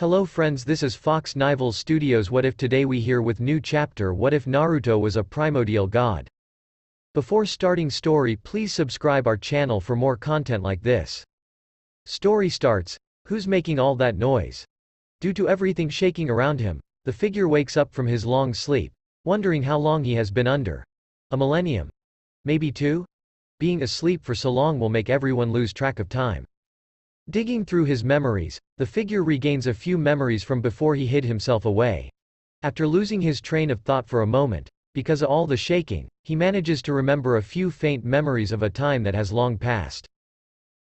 Hello friends, this is Fox Nival Studios. What if today we hear with new chapter what if Naruto was a primordial god. Before starting story, please subscribe our channel for more content like this. Story starts. Who's making all that noise? Due to everything shaking around him, the figure wakes up from his long sleep, wondering how long he has been under. A millennium? Maybe two? Being asleep for so long will make everyone lose track of time. Digging through his memories, the figure regains a few memories from before he hid himself away. After losing his train of thought for a moment, because of all the shaking, he manages to remember a few faint memories of a time that has long passed.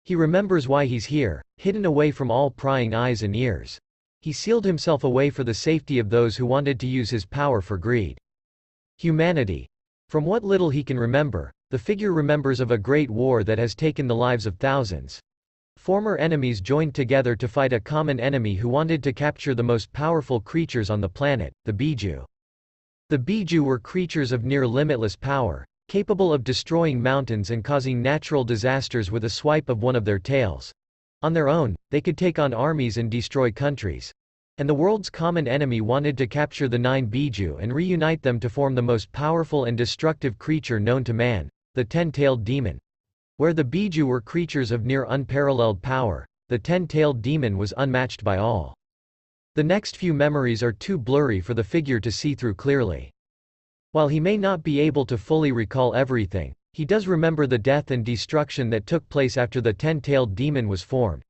He remembers why he's here, hidden away from all prying eyes and ears. He sealed himself away for the safety of those who wanted to use his power for greed. Humanity. From what little he can remember, the figure remembers of a great war that has taken the lives of thousands. Former enemies joined together to fight a common enemy who wanted to capture the most powerful creatures on the planet, the Biju. The Biju were creatures of near limitless power, capable of destroying mountains and causing natural disasters with a swipe of one of their tails. On their own, they could take on armies and destroy countries. And the world's common enemy wanted to capture the 9 Biju and reunite them to form the most powerful and destructive creature known to man, the 10-tailed demon. Where the Biju were creatures of near unparalleled power, the 10-tailed demon was unmatched by all. The next few memories are too blurry for the figure to see through clearly. While he may not be able to fully recall everything, he does remember the death and destruction that took place after the 10-tailed demon was formed.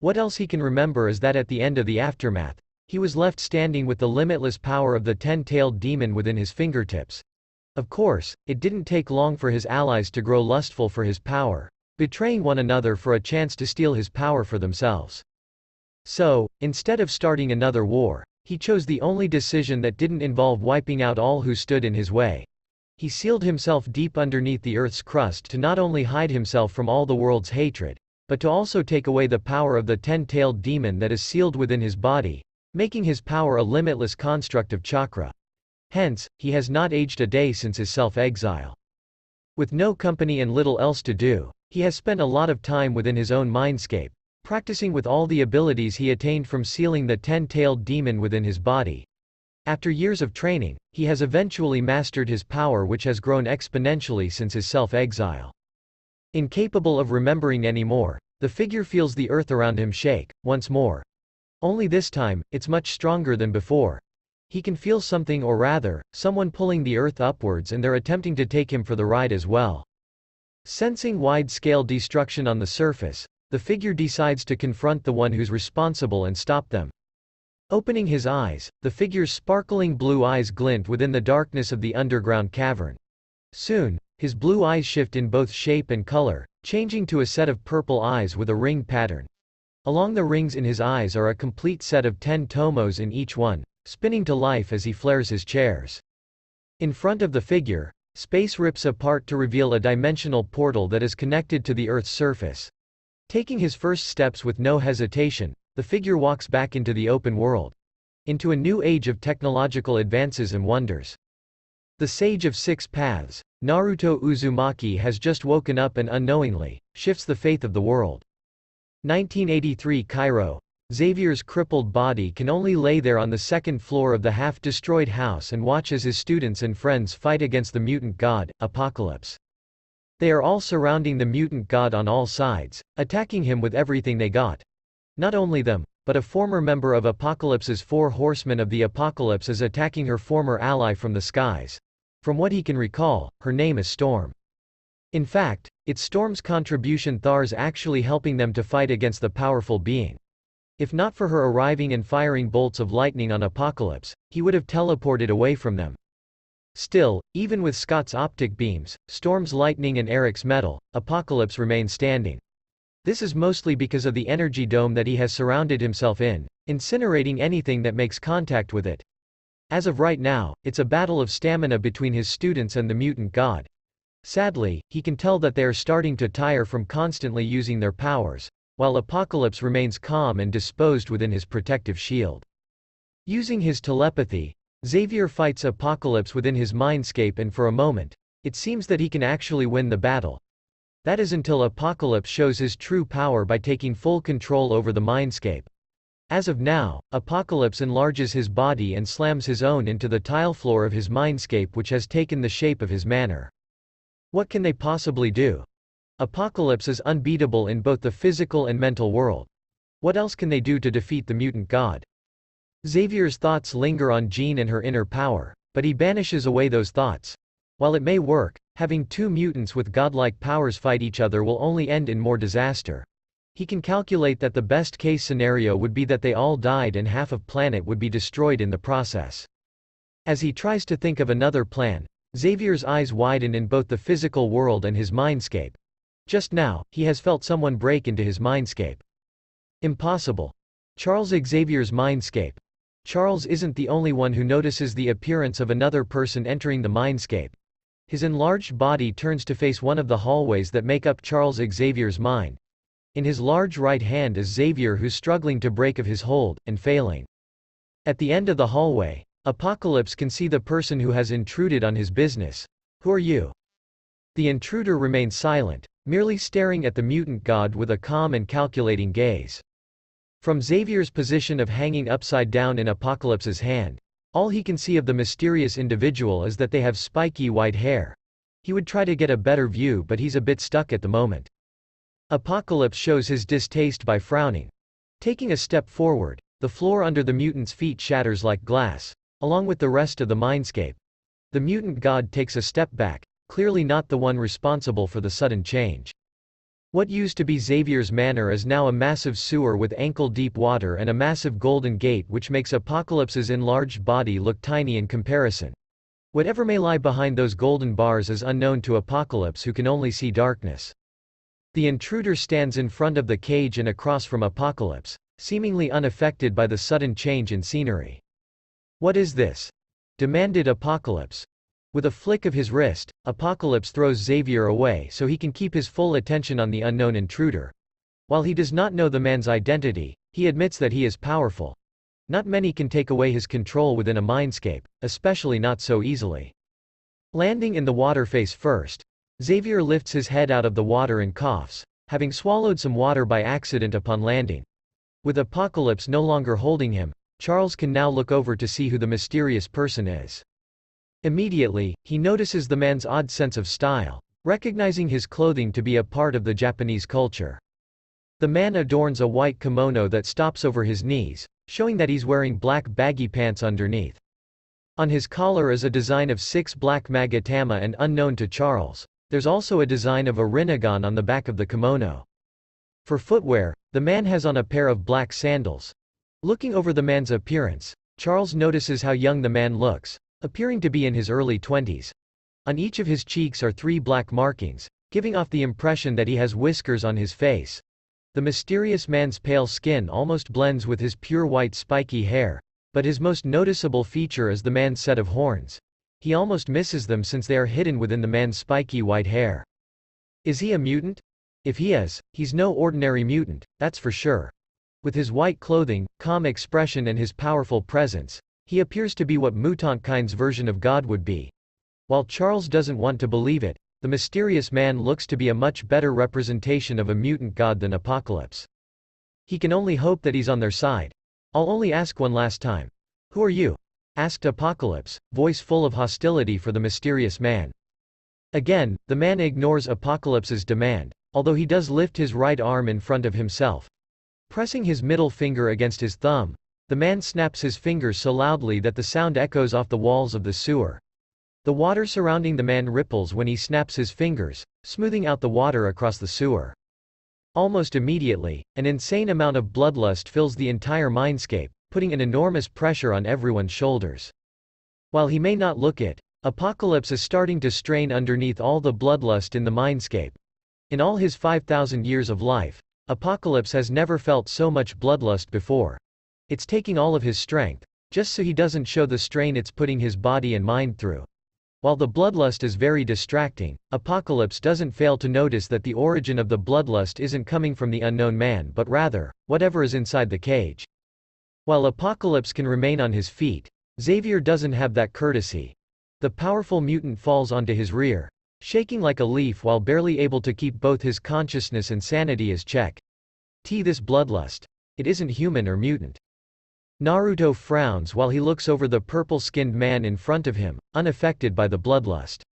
What else he can remember is that at the end of the aftermath, he was left standing with the limitless power of the 10-tailed demon within his fingertips. Of course, it didn't take long for his allies to grow lustful for his power, betraying one another for a chance to steal his power for themselves. So, instead of starting another war, he chose the only decision that didn't involve wiping out all who stood in his way. He sealed himself deep underneath the earth's crust to not only hide himself from all the world's hatred, but to also take away the power of the 10-tailed demon that is sealed within his body, making his power a limitless construct of chakra. Hence, he has not aged a day since his self-exile. With no company and little else to do, he has spent a lot of time within his own mindscape, practicing with all the abilities he attained from sealing the 10-tailed demon within his body. After years of training, he has eventually mastered his power, which has grown exponentially since his self-exile. Incapable of remembering anymore, the figure feels the earth around him shake, once more. Only this time, it's much stronger than before. He can feel something, or rather, someone pulling the earth upwards, and they're attempting to take him for the ride as well. Sensing wide-scale destruction on the surface, the figure decides to confront the one who's responsible and stop them. Opening his eyes, the figure's sparkling blue eyes glint within the darkness of the underground cavern. Soon, his blue eyes shift in both shape and color, changing to a set of purple eyes with a ring pattern. Along the rings in his eyes are a complete set of 10 tomos in each one, spinning to life as he flares his chairs. In front of the figure, space rips apart to reveal a dimensional portal that is connected to the Earth's surface. Taking his first steps with no hesitation, the figure walks back into the open world. Into a new age of technological advances and wonders. The Sage of Six Paths, Naruto Uzumaki, has just woken up and unknowingly shifts the fate of the world. 1983 Cairo. Xavier's crippled body can only lay there on the second floor of the half-destroyed house and watch as his students and friends fight against the mutant god, Apocalypse. They are all surrounding the mutant god on all sides, attacking him with everything they got. Not only them, but a former member of Apocalypse's 4 Horsemen of the Apocalypse is attacking her former ally from the skies. From what he can recall, her name is Storm. In fact, it's Storm's contribution Thar's actually helping them to fight against the powerful being. If not for her arriving and firing bolts of lightning on Apocalypse, he would have teleported away from them. Still, even with Scott's optic beams, Storm's lightning and Eric's metal, Apocalypse remains standing. This is mostly because of the energy dome that he has surrounded himself in, incinerating anything that makes contact with it. As of right now, it's a battle of stamina between his students and the mutant god. Sadly, he can tell that they are starting to tire from constantly using their powers, while Apocalypse remains calm and disposed within his protective shield. Using his telepathy, Xavier fights Apocalypse within his mindscape, and for a moment, it seems that he can actually win the battle. That is until Apocalypse shows his true power by taking full control over the mindscape. As of now, Apocalypse enlarges his body and slams his own into the tile floor of his mindscape, which has taken the shape of his manor. What can they possibly do? Apocalypse is unbeatable in both the physical and mental world. What else can they do to defeat the mutant god? Xavier's thoughts linger on Jean and her inner power, but he banishes away those thoughts. While it may work, having two mutants with godlike powers fight each other will only end in more disaster. He can calculate that the best-case scenario would be that they all died and half of planet would be destroyed in the process. As he tries to think of another plan, Xavier's eyes widen in both the physical world and his mindscape. Just now, he has felt someone break into his mindscape. Impossible. Charles Xavier's mindscape. Charles isn't the only one who notices the appearance of another person entering the mindscape. His enlarged body turns to face one of the hallways that make up Charles Xavier's mind. In his large right hand is Xavier, who's struggling to break of his hold, and failing. At the end of the hallway, Apocalypse can see the person who has intruded on his business. Who are you? The intruder remains silent, merely staring at the mutant god with a calm and calculating gaze. From Xavier's position of hanging upside down in Apocalypse's hand, all he can see of the mysterious individual is that they have spiky white hair. He would try to get a better view, but he's a bit stuck at the moment. Apocalypse shows his distaste by frowning. Taking a step forward, the floor under the mutant's feet shatters like glass, along with the rest of the mindscape. The mutant god takes a step back, clearly not the one responsible for the sudden change. What used to be Xavier's manor is now a massive sewer with ankle-deep water and a massive golden gate, which makes Apocalypse's enlarged body look tiny in comparison. Whatever may lie behind those golden bars is unknown to Apocalypse, who can only see darkness. The intruder stands in front of the cage and across from Apocalypse, seemingly unaffected by the sudden change in scenery. "What is this?" demanded Apocalypse. With a flick of his wrist, Apocalypse throws Xavier away so he can keep his full attention on the unknown intruder. While he does not know the man's identity, he admits that he is powerful. Not many can take away his control within a mindscape, especially not so easily. Landing in the water face first, Xavier lifts his head out of the water and coughs, having swallowed some water by accident upon landing. With Apocalypse no longer holding him, Charles can now look over to see who the mysterious person is. Immediately, he notices the man's odd sense of style, recognizing his clothing to be a part of the Japanese culture. The man adorns a white kimono that stops over his knees, showing that he's wearing black baggy pants underneath. On his collar is a design of 6 black magatama, and unknown to Charles, there's also a design of a rinnegan on the back of the kimono. For footwear, the man has on a pair of black sandals. Looking over the man's appearance, Charles notices how young the man looks, appearing to be in his early 20s. On each of his cheeks are 3 black markings, giving off the impression that he has whiskers on his face. The mysterious man's pale skin almost blends with his pure white spiky hair, but his most noticeable feature is the man's set of horns. He almost misses them since they are hidden within the man's spiky white hair. Is he a mutant? If he is, he's no ordinary mutant, that's for sure. With his white clothing, calm expression and his powerful presence, he appears to be what mutantkind's version of God would be. While Charles doesn't want to believe it, the mysterious man looks to be a much better representation of a mutant god than Apocalypse. He can only hope that he's on their side. "I'll only ask one last time. Who are you?" asked Apocalypse, voice full of hostility for the mysterious man. Again, the man ignores Apocalypse's demand, although he does lift his right arm in front of himself. Pressing his middle finger against his thumb, the man snaps his fingers so loudly that the sound echoes off the walls of the sewer. The water surrounding the man ripples when he snaps his fingers, smoothing out the water across the sewer. Almost immediately, an insane amount of bloodlust fills the entire mindscape, putting an enormous pressure on everyone's shoulders. While he may not look it, Apocalypse is starting to strain underneath all the bloodlust in the mindscape. In all his 5,000 years of life, Apocalypse has never felt so much bloodlust before. It's taking all of his strength, just so he doesn't show the strain it's putting his body and mind through. While the bloodlust is very distracting, Apocalypse doesn't fail to notice that the origin of the bloodlust isn't coming from the unknown man but rather, whatever is inside the cage. While Apocalypse can remain on his feet, Xavier doesn't have that courtesy. The powerful mutant falls onto his rear, shaking like a leaf while barely able to keep both his consciousness and sanity as check. This bloodlust. it isn't human or mutant. Naruto frowns while he looks over the purple-skinned man in front of him, unaffected by the bloodlust.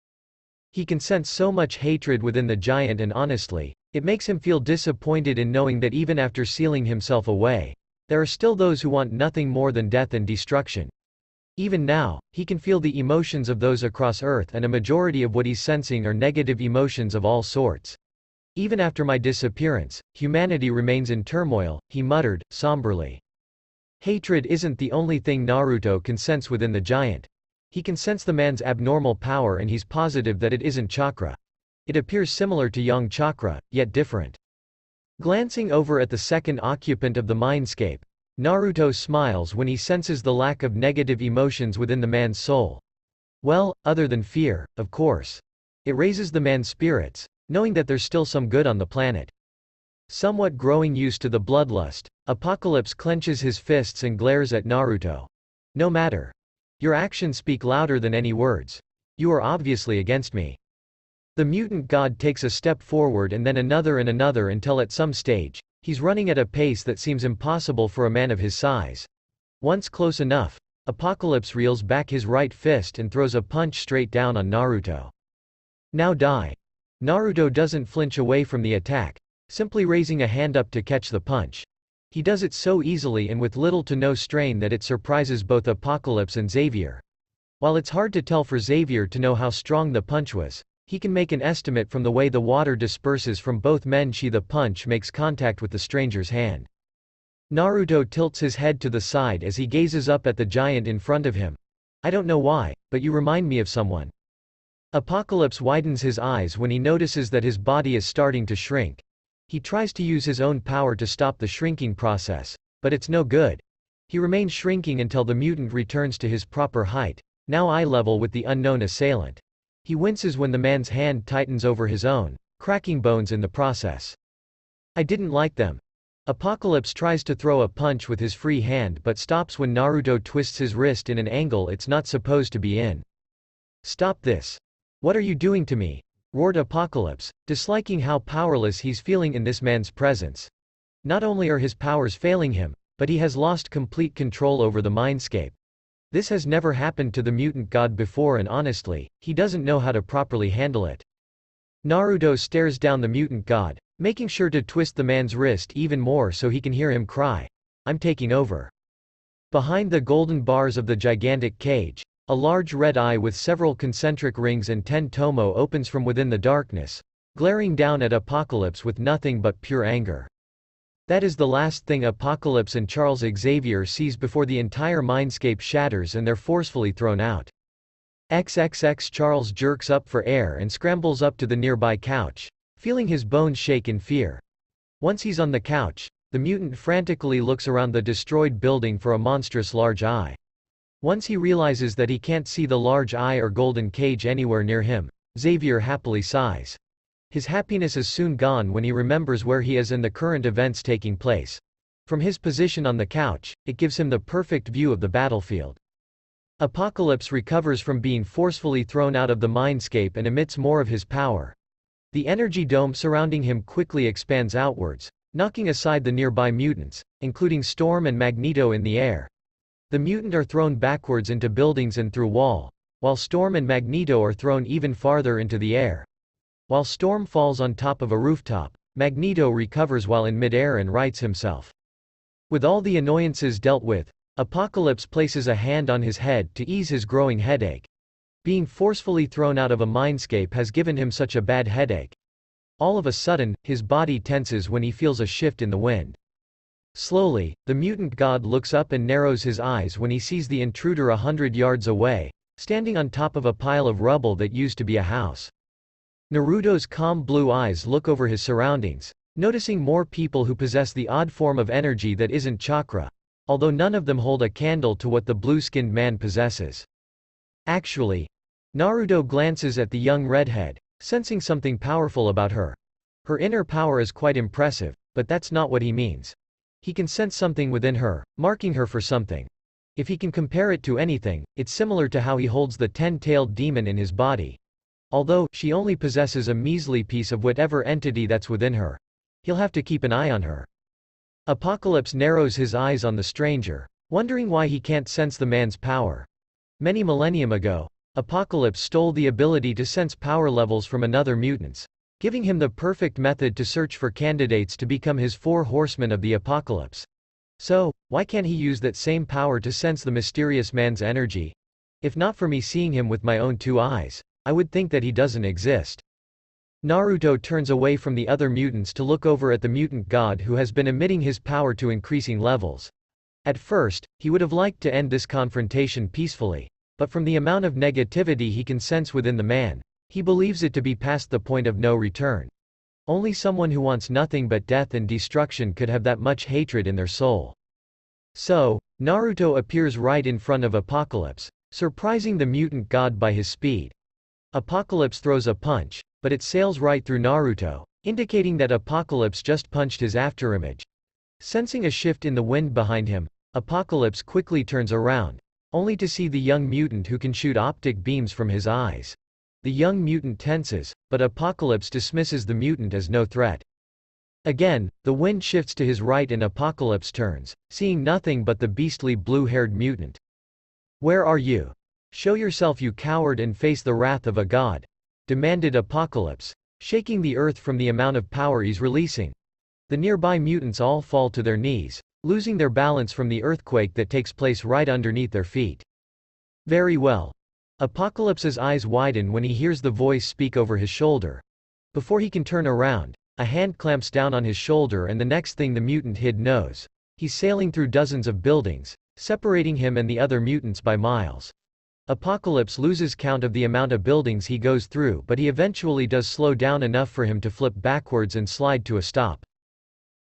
He can sense so much hatred within the giant, and honestly, it makes him feel disappointed in knowing that even after sealing himself away, there are still those who want nothing more than death and destruction. Even now, he can feel the emotions of those across Earth, and a majority of what he's sensing are negative emotions of all sorts. Even after my disappearance, humanity remains in turmoil, he muttered, somberly. Hatred isn't the only thing Naruto can sense within the giant. He can sense the man's abnormal power, and he's positive that it isn't chakra. It appears similar to yang chakra, yet different. Glancing over at the second occupant of the mindscape, Naruto smiles when he senses the lack of negative emotions within the man's soul. Well, other than fear, of course. It raises the man's spirits, knowing that there's still some good on the planet. Somewhat growing used to the bloodlust, Apocalypse clenches his fists and glares at Naruto. No matter. Your actions speak louder than any words. You are obviously against me. The mutant god takes a step forward and then another and another until at some stage, he's running at a pace that seems impossible for a man of his size. Once close enough, Apocalypse reels back his right fist and throws a punch straight down on Naruto. Now die. Naruto doesn't flinch away from the attack, simply raising a hand up to catch the punch. He does it so easily and with little to no strain that it surprises both Apocalypse and Xavier. While it's hard to tell for Xavier to know how strong the punch was, he can make an estimate from the way the water disperses from both men. The punch makes contact with the stranger's hand. Naruto tilts his head to the side as he gazes up at the giant in front of him. I don't know why, but you remind me of someone. Apocalypse widens his eyes when he notices that his body is starting to shrink. He tries to use his own power to stop the shrinking process, but it's no good. He remains shrinking until the mutant returns to his proper height, now eye level with the unknown assailant. He winces when the man's hand tightens over his own, cracking bones in the process. I didn't like them. Apocalypse tries to throw a punch with his free hand but stops when Naruto twists his wrist in an angle it's not supposed to be in. Stop this. What are you doing to me? Roared Apocalypse, disliking how powerless he's feeling in this man's presence. Not only are his powers failing him, but he has lost complete control over the mindscape. This has never happened to the mutant god before, and honestly, he doesn't know how to properly handle it. Naruto stares down the mutant god, making sure to twist the man's wrist even more so he can hear him cry, I'm taking over. Behind the golden bars of the gigantic cage, a large red eye with several concentric rings and 10 tomo opens from within the darkness, glaring down at Apocalypse with nothing but pure anger. That is the last thing Apocalypse and Charles Xavier sees before the entire mindscape shatters and they're forcefully thrown out. XXX Charles jerks up for air and scrambles up to the nearby couch, feeling his bones shake in fear. Once he's on the couch, the mutant frantically looks around the destroyed building for a monstrous large eye. Once he realizes that he can't see the large eye or golden cage anywhere near him, Xavier happily sighs. His happiness is soon gone when he remembers where he is and the current events taking place. From his position on the couch, it gives him the perfect view of the battlefield. Apocalypse recovers from being forcefully thrown out of the mindscape and emits more of his power. The energy dome surrounding him quickly expands outwards, knocking aside the nearby mutants, including Storm and Magneto in the air. The mutant are thrown backwards into buildings and through wall, while Storm and Magneto are thrown even farther into the air. While Storm falls on top of a rooftop, Magneto recovers while in midair and rights himself. With all the annoyances dealt with, Apocalypse places a hand on his head to ease his growing headache. Being forcefully thrown out of a mindscape has given him such a bad headache. All of a sudden, his body tenses when he feels a shift in the wind. Slowly, the mutant god looks up and narrows his eyes when he sees the intruder 100 yards away, standing on top of a pile of rubble that used to be a house. Naruto's calm blue eyes look over his surroundings, noticing more people who possess the odd form of energy that isn't chakra, although none of them hold a candle to what the blue-skinned man possesses. Actually, Naruto glances at the young redhead, sensing something powerful about her. Her inner power is quite impressive, but that's not what he means. He can sense something within her, marking her for something. If he can compare it to anything, it's similar to how he holds the 10-tailed demon in his body. Although, she only possesses a measly piece of whatever entity that's within her. He'll have to keep an eye on her. Apocalypse narrows his eyes on the stranger, wondering why he can't sense the man's power. Many millennium ago, Apocalypse stole the ability to sense power levels from another mutants, giving him the perfect method to search for candidates to become his 4 horsemen of the apocalypse. So, why can't he use that same power to sense the mysterious man's energy? If not for me seeing him with my own 2 eyes, I would think that he doesn't exist. Naruto turns away from the other mutants to look over at the mutant god who has been emitting his power to increasing levels. At first, he would have liked to end this confrontation peacefully, but from the amount of negativity he can sense within the man, he believes it to be past the point of no return. Only someone who wants nothing but death and destruction could have that much hatred in their soul. So, Naruto appears right in front of Apocalypse, surprising the mutant god by his speed. Apocalypse throws a punch, but it sails right through Naruto, indicating that Apocalypse just punched his afterimage. Sensing a shift in the wind behind him, Apocalypse quickly turns around, only to see the young mutant who can shoot optic beams from his eyes. The young mutant tenses, but Apocalypse dismisses the mutant as no threat. Again, the wind shifts to his right and Apocalypse turns, seeing nothing but the beastly blue-haired mutant. "Where are you? Show yourself, you coward, and face the wrath of a god," demanded Apocalypse, shaking the earth from the amount of power he's releasing. The nearby mutants all fall to their knees, losing their balance from the earthquake that takes place right underneath their feet. Very well. Apocalypse's eyes widen when he hears the voice speak over his shoulder. Before he can turn around, a hand clamps down on his shoulder, and the next thing the mutant hid knows, he's sailing through dozens of buildings, separating him and the other mutants by miles. Apocalypse loses count of the amount of buildings he goes through, but he eventually does slow down enough for him to flip backwards and slide to a stop.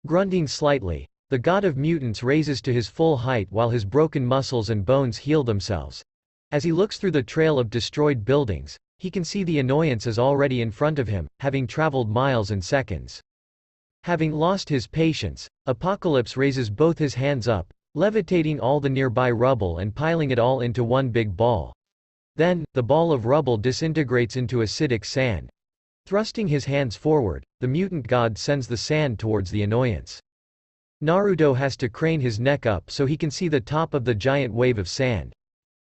Grunting slightly, the god of mutants raises to his full height while his broken muscles and bones heal themselves. As he looks through the trail of destroyed buildings, he can see the annoyance is already in front of him, having traveled miles and seconds. Having lost his patience, Apocalypse raises both his hands up, levitating all the nearby rubble and piling it all into one big ball. Then, the ball of rubble disintegrates into acidic sand. Thrusting his hands forward, the mutant god sends the sand towards the annoyance. Naruto has to crane his neck up so he can see the top of the giant wave of sand.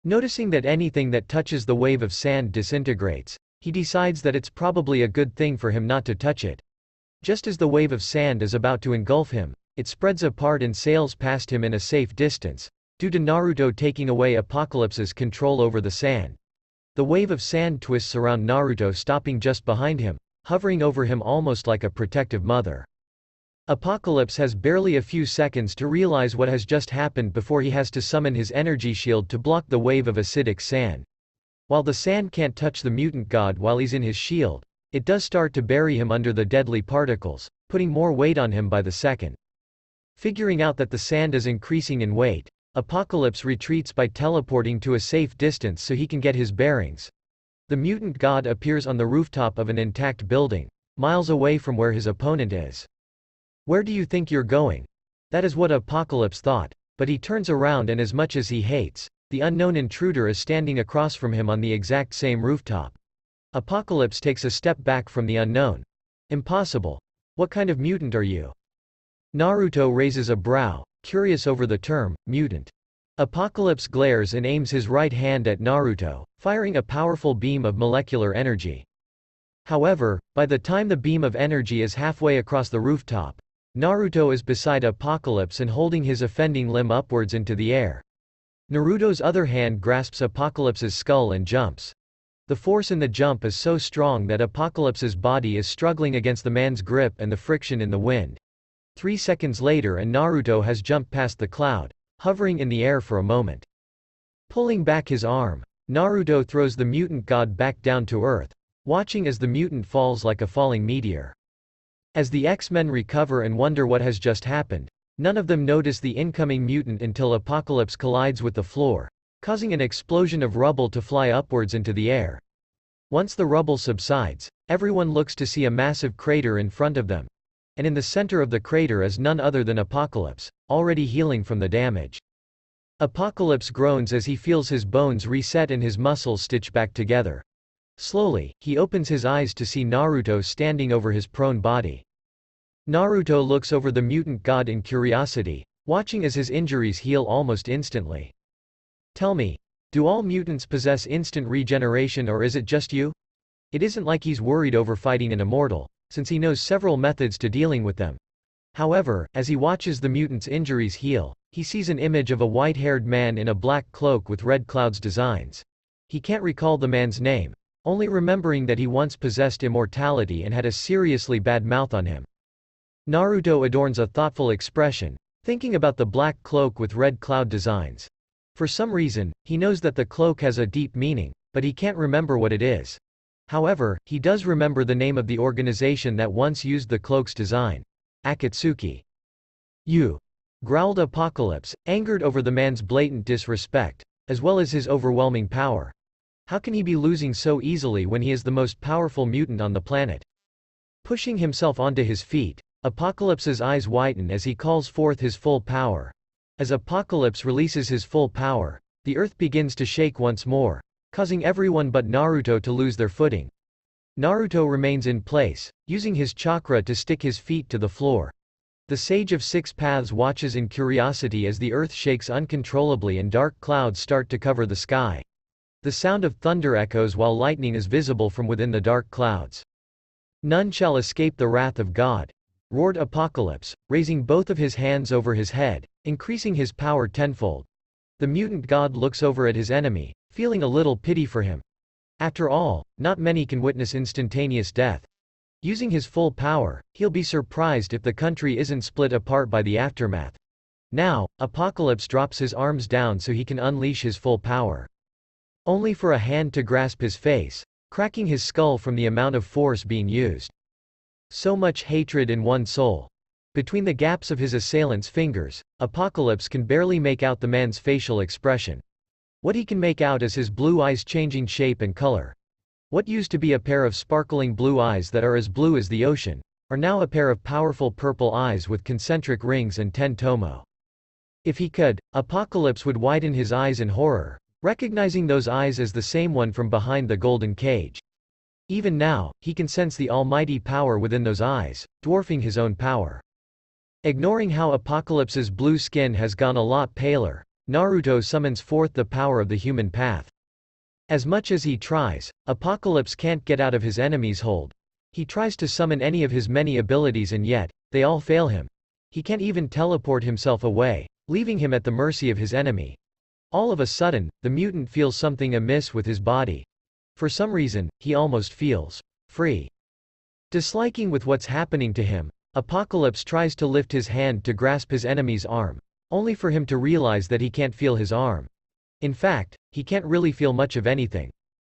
Noticing that anything that touches the wave of sand disintegrates, he decides that it's probably a good thing for him not to touch it. Just as the wave of sand is about to engulf him, it spreads apart and sails past him in a safe distance, due to Naruto taking away Apocalypse's control over the sand. The wave of sand twists around Naruto, stopping just behind him, hovering over him almost like a protective mother. Apocalypse has barely a few seconds to realize what has just happened before he has to summon his energy shield to block the wave of acidic sand. While the sand can't touch the mutant god while he's in his shield, it does start to bury him under the deadly particles, putting more weight on him by the second. Figuring out that the sand is increasing in weight, Apocalypse retreats by teleporting to a safe distance so he can get his bearings. The mutant god appears on the rooftop of an intact building, miles away from where his opponent is. "Where do you think you're going?" That is what Apocalypse thought, but he turns around, and as much as he hates, the unknown intruder is standing across from him on the exact same rooftop. Apocalypse takes a step back from the unknown. "Impossible. What kind of mutant are you?" Naruto raises a brow, curious over the term, mutant. Apocalypse glares and aims his right hand at Naruto, firing a powerful beam of molecular energy. However, by the time the beam of energy is halfway across the rooftop, Naruto is beside Apocalypse and holding his offending limb upwards into the air. Naruto's other hand grasps Apocalypse's skull and jumps. The force in the jump is so strong that Apocalypse's body is struggling against the man's grip and the friction in the wind. 3 seconds later and Naruto has jumped past the cloud, hovering in the air for a moment. Pulling back his arm, Naruto throws the mutant god back down to earth, watching as the mutant falls like a falling meteor. As the X-Men recover and wonder what has just happened, none of them notice the incoming mutant until Apocalypse collides with the floor, causing an explosion of rubble to fly upwards into the air. Once the rubble subsides, everyone looks to see a massive crater in front of them, and in the center of the crater is none other than Apocalypse, already healing from the damage. Apocalypse groans as he feels his bones reset and his muscles stitch back together. Slowly, he opens his eyes to see Naruto standing over his prone body. Naruto looks over the mutant god in curiosity, watching as his injuries heal almost instantly. Tell me, do all mutants possess instant regeneration or is it just you? It isn't like he's worried over fighting an immortal, since he knows several methods to dealing with them. However, as he watches the mutant's injuries heal, he sees an image of a white-haired man in a black cloak with red clouds designs. He can't recall the man's name, only remembering that he once possessed immortality and had a seriously bad mouth on him. Naruto adorns a thoughtful expression, thinking about the black cloak with red cloud designs. For some reason, he knows that the cloak has a deep meaning, but he can't remember what it is. However, he does remember the name of the organization that once used the cloak's design. Akatsuki. You! Growled Apocalypse, angered over the man's blatant disrespect, as well as his overwhelming power. How can he be losing so easily when he is the most powerful mutant on the planet? Pushing himself onto his feet, Apocalypse's eyes widen as he calls forth his full power. As Apocalypse releases his full power, the earth begins to shake once more, causing everyone but Naruto to lose their footing. Naruto remains in place, using his chakra to stick his feet to the floor. The Sage of Six Paths watches in curiosity as the earth shakes uncontrollably and dark clouds start to cover the sky. The sound of thunder echoes while lightning is visible from within the dark clouds. None shall escape the wrath of God, roared Apocalypse, raising both of his hands over his head, increasing his power tenfold. The mutant god looks over at his enemy, feeling a little pity for him. After all, not many can witness instantaneous death. Using his full power, he'll be surprised if the country isn't split apart by the aftermath. Now, Apocalypse drops his arms down so he can unleash his full power. Only for a hand to grasp his face, cracking his skull from the amount of force being used. So much hatred in one soul. Between the gaps of his assailant's fingers, Apocalypse can barely make out the man's facial expression. What he can make out is his blue eyes changing shape and color. What used to be a pair of sparkling blue eyes that are as blue as the ocean, are now a pair of powerful purple eyes with concentric rings and 10 tomo. If he could, Apocalypse would widen his eyes in horror, recognizing those eyes as the same one from behind the golden cage. Even now, he can sense the almighty power within those eyes, dwarfing his own power. Ignoring how Apocalypse's blue skin has gone a lot paler, Naruto summons forth the power of the human path. As much as he tries, Apocalypse can't get out of his enemy's hold. He tries to summon any of his many abilities and yet, they all fail him. He can't even teleport himself away, leaving him at the mercy of his enemy. All of a sudden, the mutant feels something amiss with his body. For some reason, he almost feels free. Disliking with what's happening to him, Apocalypse tries to lift his hand to grasp his enemy's arm, only for him to realize that he can't feel his arm. In fact, he can't really feel much of anything.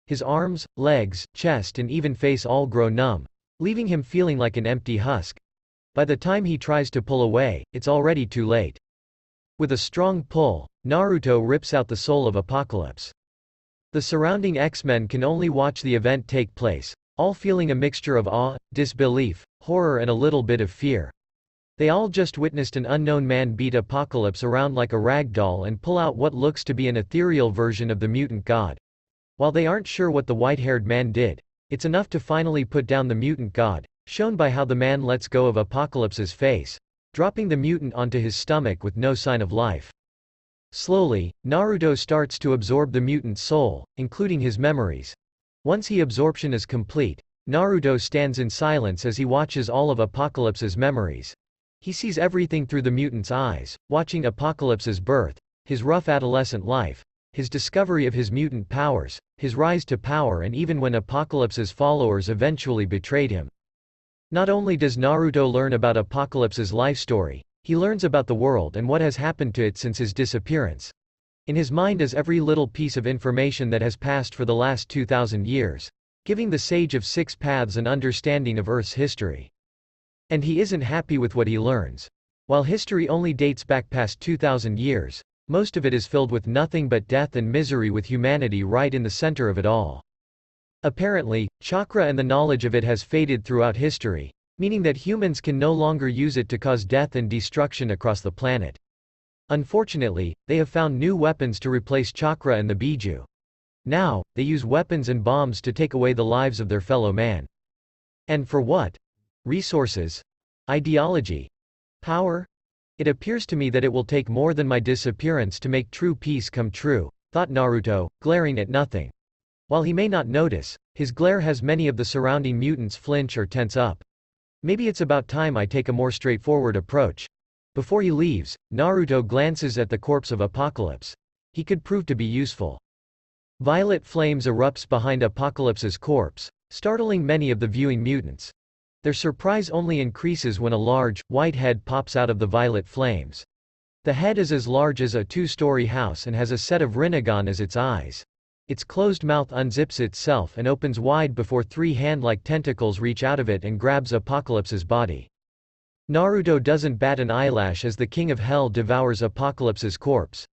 His arms, legs, chest and even face all grow numb, leaving him feeling like an empty husk. By the time he tries to pull away, it's already too late. With a strong pull, Naruto rips out the soul of Apocalypse. The surrounding X-Men can only watch the event take place, all feeling a mixture of awe, disbelief, horror and a little bit of fear. They all just witnessed an unknown man beat Apocalypse around like a rag doll and pull out what looks to be an ethereal version of the mutant god. While they aren't sure what the white-haired man did, it's enough to finally put down the mutant god, shown by how the man lets go of Apocalypse's face, dropping the mutant onto his stomach with no sign of life. Slowly, Naruto starts to absorb the mutant's soul, including his memories. Once the absorption is complete, Naruto stands in silence as he watches all of Apocalypse's memories. He sees everything through the mutant's eyes, watching Apocalypse's birth, his rough adolescent life, his discovery of his mutant powers, his rise to power and even when Apocalypse's followers eventually betrayed him. Not only does Naruto learn about Apocalypse's life story, he learns about the world and what has happened to it since his disappearance. In his mind is every little piece of information that has passed for the last 2,000 years, giving the Sage of Six Paths an understanding of Earth's history. And he isn't happy with what he learns. While history only dates back past 2,000 years, most of it is filled with nothing but death and misery with humanity right in the center of it all. Apparently, chakra and the knowledge of it has faded throughout history, meaning that humans can no longer use it to cause death and destruction across the planet. Unfortunately, they have found new weapons to replace chakra and the Biju. Now, they use weapons and bombs to take away the lives of their fellow man. And for what? Resources? Ideology? Power? It appears to me that it will take more than my disappearance to make true peace come true, thought Naruto, glaring at nothing. While he may not notice, his glare has many of the surrounding mutants flinch or tense up. Maybe it's about time I take a more straightforward approach. Before he leaves, Naruto glances at the corpse of Apocalypse. He could prove to be useful. Violet flames erupts behind Apocalypse's corpse, startling many of the viewing mutants. Their surprise only increases when a large, white head pops out of the violet flames. The head is as large as a two-story house and has a set of Rinnegan as its eyes. Its closed mouth unzips itself and opens wide before three hand-like tentacles reach out of it and grabs Apocalypse's body. Naruto doesn't bat an eyelash as the King of Hell devours Apocalypse's corpse.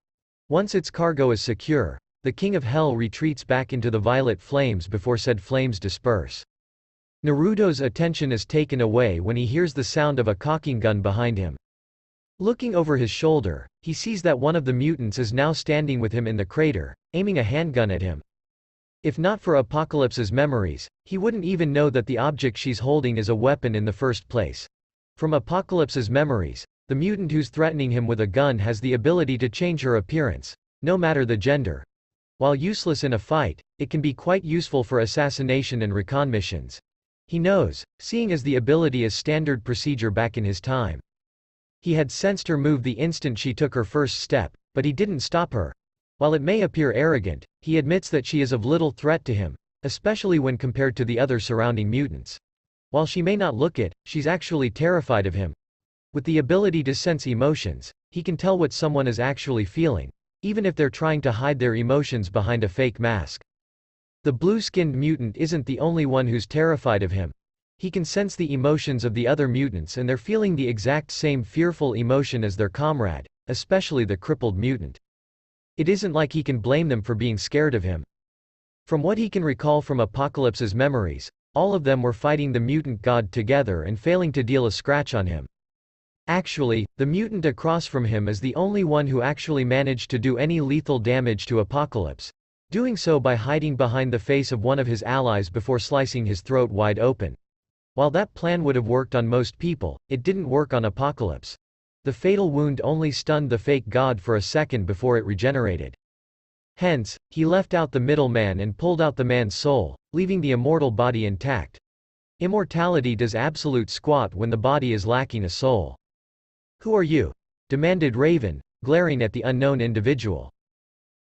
Once its cargo is secure, the King of Hell retreats back into the violet flames before said flames disperse. Naruto's attention is taken away when he hears the sound of a cocking gun behind him. Looking over his shoulder, he sees that one of the mutants is now standing with him in the crater, aiming a handgun at him. If not for Apocalypse's memories, he wouldn't even know that the object she's holding is a weapon in the first place. From Apocalypse's memories, the mutant who's threatening him with a gun has the ability to change her appearance, no matter the gender. While useless in a fight, it can be quite useful for assassination and recon missions. He knows, seeing as the ability is standard procedure back in his time. He had sensed her move the instant she took her first step, but he didn't stop her. While it may appear arrogant, he admits that she is of little threat to him, especially when compared to the other surrounding mutants. While she may not look it, she's actually terrified of him. With the ability to sense emotions, he can tell what someone is actually feeling, even if they're trying to hide their emotions behind a fake mask. The blue-skinned mutant isn't the only one who's terrified of him. He can sense the emotions of the other mutants and they're feeling the exact same fearful emotion as their comrade, especially the crippled mutant. It isn't like he can blame them for being scared of him. From what he can recall from Apocalypse's memories, all of them were fighting the mutant god together and failing to deal a scratch on him. Actually, the mutant across from him is the only one who actually managed to do any lethal damage to Apocalypse, doing so by hiding behind the face of one of his allies before slicing his throat wide open. While that plan would have worked on most people, it didn't work on Apocalypse. The fatal wound only stunned the fake god for a second before it regenerated. Hence, he left out the middleman and pulled out the man's soul, leaving the immortal body intact. Immortality does absolute squat when the body is lacking a soul. "Who are you?" demanded Raven, glaring at the unknown individual.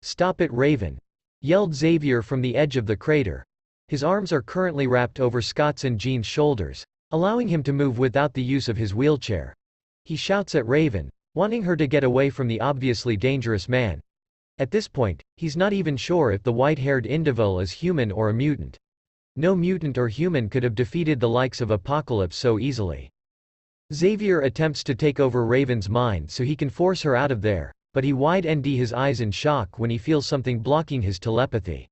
"Stop it, Raven!" yelled Xavier from the edge of the crater. His arms are currently wrapped over Scott's and Jean's shoulders, allowing him to move without the use of his wheelchair. He shouts at Raven, wanting her to get away from the obviously dangerous man. At this point, he's not even sure if the white-haired individual is human or a mutant. No mutant or human could have defeated the likes of Apocalypse so easily. Xavier attempts to take over Raven's mind so he can force her out of there, but he wide-nd his eyes in shock when he feels something blocking his telepathy.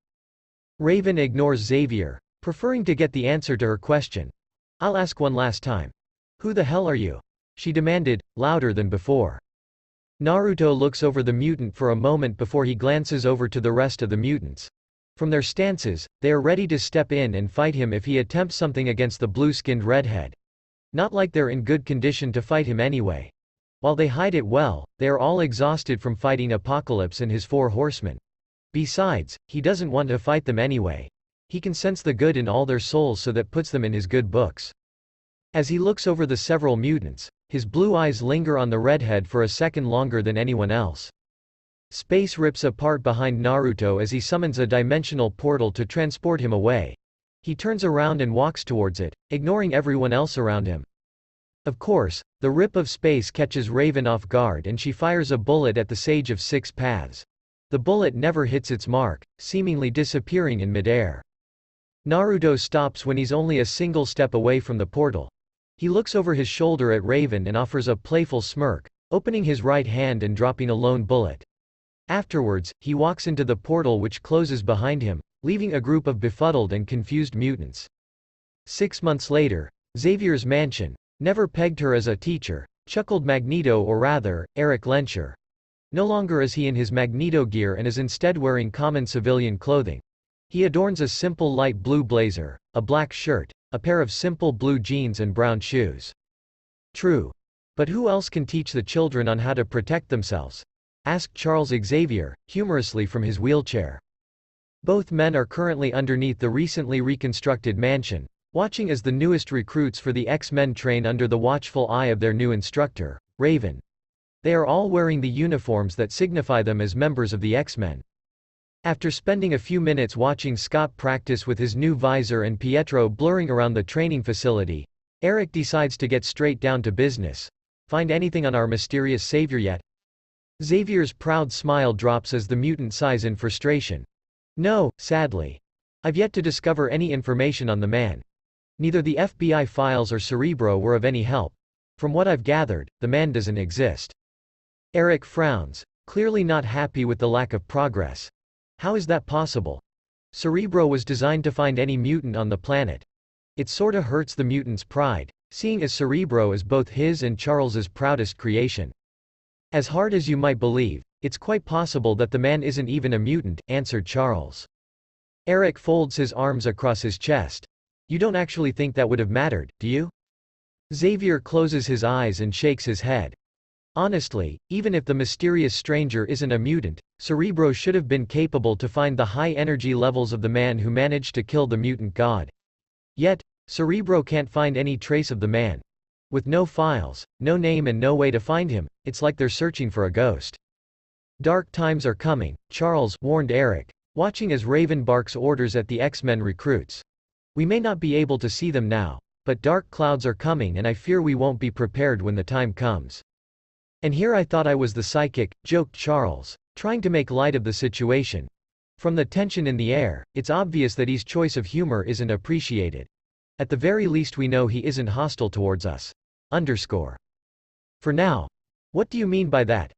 Raven ignores Xavier, preferring to get the answer to her question. "I'll ask one last time. Who the hell are you?" she demanded, louder than before. Naruto looks over the mutant for a moment before he glances over to the rest of the mutants. From their stances, they are ready to step in and fight him if he attempts something against the blue-skinned redhead. Not like they're in good condition to fight him anyway. While they hide it well, they are all exhausted from fighting Apocalypse and his 4 horsemen. Besides, he doesn't want to fight them anyway. He can sense the good in all their souls, so that puts them in his good books. As he looks over the several mutants, his blue eyes linger on the redhead for a second longer than anyone else. Space rips apart behind Naruto as he summons a dimensional portal to transport him away. He turns around and walks towards it, ignoring everyone else around him. Of course, the rip of space catches Raven off guard and she fires a bullet at the Sage of Six Paths. The bullet never hits its mark, seemingly disappearing in midair. Naruto stops when he's only a single step away from the portal. He looks over his shoulder at Raven and offers a playful smirk, opening his right hand and dropping a lone bullet. Afterwards, he walks into the portal which closes behind him, leaving a group of befuddled and confused mutants. 6 months later, Xavier's mansion. "Never pegged her as a teacher," chuckled Magneto, or rather, Eric Lencher. No longer is he in his Magneto gear and is instead wearing common civilian clothing. He adorns a simple light blue blazer, a black shirt, a pair of simple blue jeans and brown shoes. True. But who else can teach the children on how to protect themselves? Asked Charles Xavier, humorously from his wheelchair. Both men are currently underneath the recently reconstructed mansion, watching as the newest recruits for the X-Men train under the watchful eye of their new instructor, Raven. They are all wearing the uniforms that signify them as members of the X-Men. After spending a few minutes watching Scott practice with his new visor and Pietro blurring around the training facility, Eric decides to get straight down to business. Find anything on our mysterious savior yet? Xavier's proud smile drops as the mutant sighs in frustration. No, sadly. I've yet to discover any information on the man. Neither the FBI files or Cerebro were of any help. From what I've gathered, the man doesn't exist. Eric frowns, clearly not happy with the lack of progress. How is that possible? Cerebro was designed to find any mutant on the planet. It sorta hurts the mutant's pride, seeing as Cerebro is both his and Charles's proudest creation. As hard as you might believe, it's quite possible that the man isn't even a mutant, answered Charles. Eric folds his arms across his chest. You don't actually think that would have mattered, do you? Xavier closes his eyes and shakes his head. Honestly, even if the mysterious stranger isn't a mutant, Cerebro should have been capable to find the high energy levels of the man who managed to kill the mutant god. Yet, Cerebro can't find any trace of the man. With no files, no name and no way to find him, it's like they're searching for a ghost. Dark times are coming, Charles warned Eric, watching as Raven barks orders at the X-Men recruits. We may not be able to see them now, but dark clouds are coming and I fear we won't be prepared when the time comes. And here I thought I was the psychic, joked Charles, trying to make light of the situation. From the tension in the air, it's obvious that his choice of humor isn't appreciated. At the very least we know he isn't hostile towards us. For now. What do you mean by that?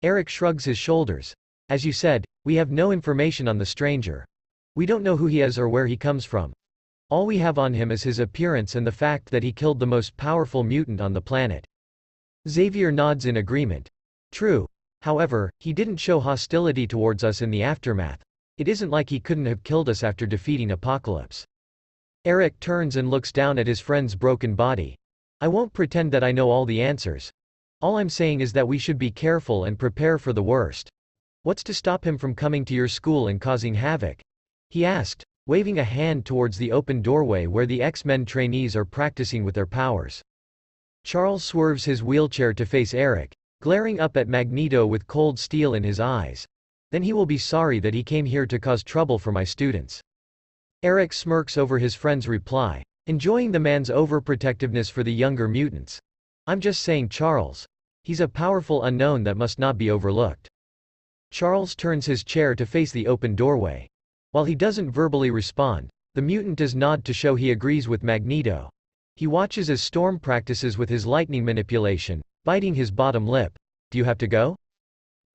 Eric shrugs his shoulders. As you said, we have no information on the stranger. We don't know who he is or where he comes from. All we have on him is his appearance and the fact that he killed the most powerful mutant on the planet. Xavier nods in agreement. True. However, he didn't show hostility towards us in the aftermath. It isn't like he couldn't have killed us after defeating Apocalypse. Eric turns and looks down at his friend's broken body. I won't pretend that I know all the answers. All I'm saying is that we should be careful and prepare for the worst. What's to stop him from coming to your school and causing havoc? He asked, waving a hand towards the open doorway where the X-Men trainees are practicing with their powers. Charles swerves his wheelchair to face Eric, glaring up at Magneto with cold steel in his eyes. Then he will be sorry that he came here to cause trouble for my students. Eric smirks over his friend's reply, enjoying the man's overprotectiveness for the younger mutants. I'm just saying, Charles. He's a powerful unknown that must not be overlooked. Charles turns his chair to face the open doorway. While he doesn't verbally respond, the mutant does nod to show he agrees with Magneto. He watches as Storm practices with his lightning manipulation, biting his bottom lip. Do you have to go?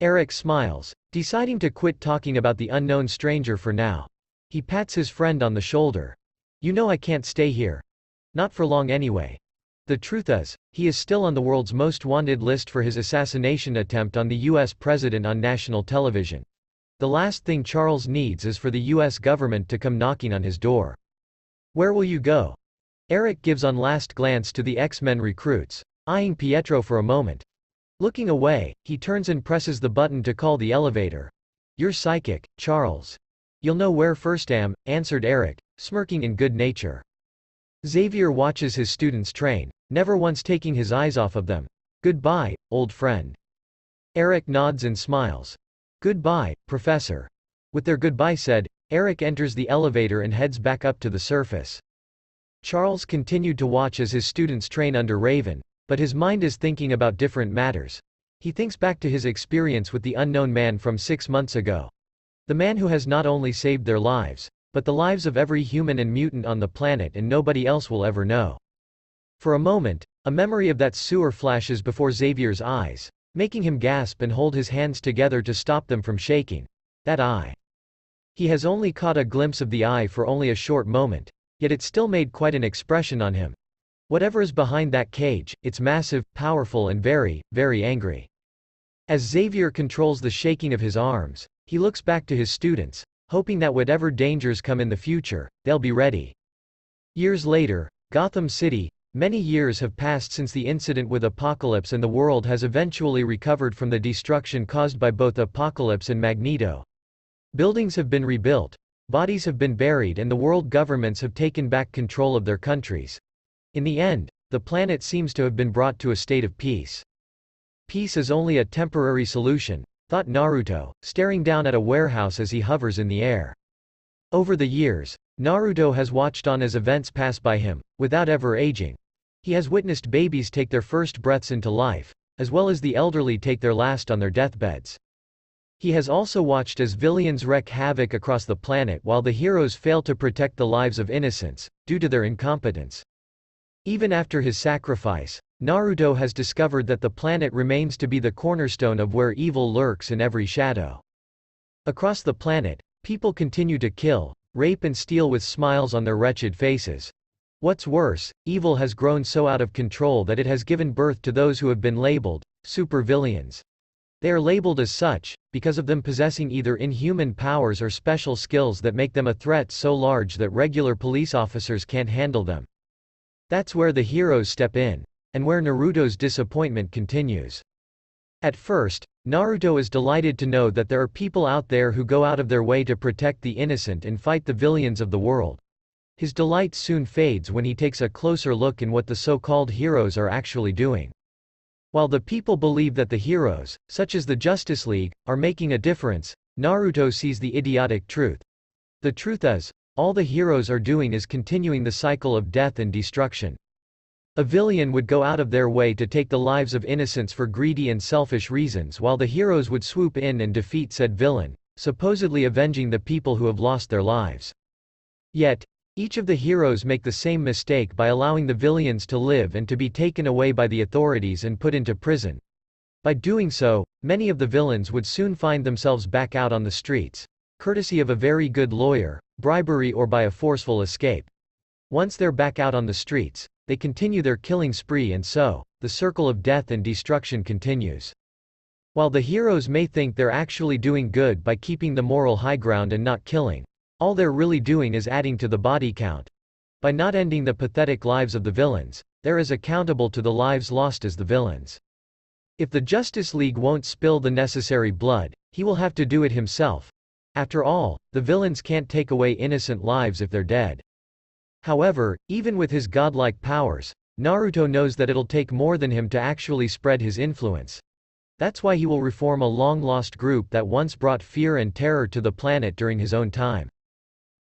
Eric smiles, deciding to quit talking about the unknown stranger for now. He pats his friend on the shoulder. You know I can't stay here. Not for long anyway. The truth is, he is still on the world's most wanted list for his assassination attempt on the US president on national television. The last thing Charles needs is for the US government to come knocking on his door. Where will you go? Eric gives one last glance to the X-Men recruits, eyeing Pietro for a moment. Looking away, he turns and presses the button to call the elevator. You're psychic, Charles. You'll know where first answered Eric, smirking in good nature. Xavier watches his students train, never once taking his eyes off of them. Goodbye, old friend. Eric nods and smiles. Goodbye, Professor. With their goodbye said, Eric enters the elevator and heads back up to the surface. Charles continued to watch as his students train under Raven, but his mind is thinking about different matters. He thinks back to his experience with the unknown man from 6 months ago. The man who has not only saved their lives, but the lives of every human and mutant on the planet, and nobody else will ever know. For a moment, a memory of that sewer flashes before Xavier's eyes, making him gasp and hold his hands together to stop them from shaking. That eye. He has only caught a glimpse of the eye for only a short moment, yet it still made quite an expression on him. Whatever is behind that cage, it's massive, powerful and very, very angry. As Xavier controls the shaking of his arms, he looks back to his students, hoping that whatever dangers come in the future, they'll be ready. Years later, Gotham City, Many years have passed since the incident with Apocalypse, and the world has eventually recovered from the destruction caused by both Apocalypse and Magneto. Buildings have been rebuilt, bodies have been buried, and the world governments have taken back control of their countries. In the end, the planet seems to have been brought to a state of peace. Peace is only a temporary solution, thought Naruto, staring down at a warehouse as he hovers in the air. Over the years, Naruto has watched on as events pass by him, without ever aging. He has witnessed babies take their first breaths into life, as well as the elderly take their last on their deathbeds. He has also watched as villains wreak havoc across the planet while the heroes fail to protect the lives of innocents, due to their incompetence. Even after his sacrifice, Naruto has discovered that the planet remains to be the cornerstone of where evil lurks in every shadow. Across the planet, people continue to kill, rape and steal with smiles on their wretched faces. What's worse, evil has grown so out of control that it has given birth to those who have been labeled supervillains. They are labeled as such, because of them possessing either inhuman powers or special skills that make them a threat so large that regular police officers can't handle them. That's where the heroes step in, and where Naruto's disappointment continues. At first, Naruto is delighted to know that there are people out there who go out of their way to protect the innocent and fight the villains of the world. His delight soon fades when he takes a closer look in what the so-called heroes are actually doing. While the people believe that the heroes, such as the Justice League, are making a difference, Naruto sees the idiotic truth. The truth is, all the heroes are doing is continuing the cycle of death and destruction. A villain would go out of their way to take the lives of innocents for greedy and selfish reasons, while the heroes would swoop in and defeat said villain, supposedly avenging the people who have lost their lives. Yet, each of the heroes make the same mistake by allowing the villains to live and to be taken away by the authorities and put into prison. By doing so, many of the villains would soon find themselves back out on the streets, courtesy of a very good lawyer, bribery, or by a forceful escape. Once they're back out on the streets, they continue their killing spree, and so, the circle of death and destruction continues. While the heroes may think they're actually doing good by keeping the moral high ground and not killing, all they're really doing is adding to the body count. By not ending the pathetic lives of the villains, they're as accountable to the lives lost as the villains. If the Justice League won't spill the necessary blood, he will have to do it himself. After all, the villains can't take away innocent lives if they're dead. However, even with his godlike powers, Naruto knows that it'll take more than him to actually spread his influence. That's why he will reform a long-lost group that once brought fear and terror to the planet during his own time.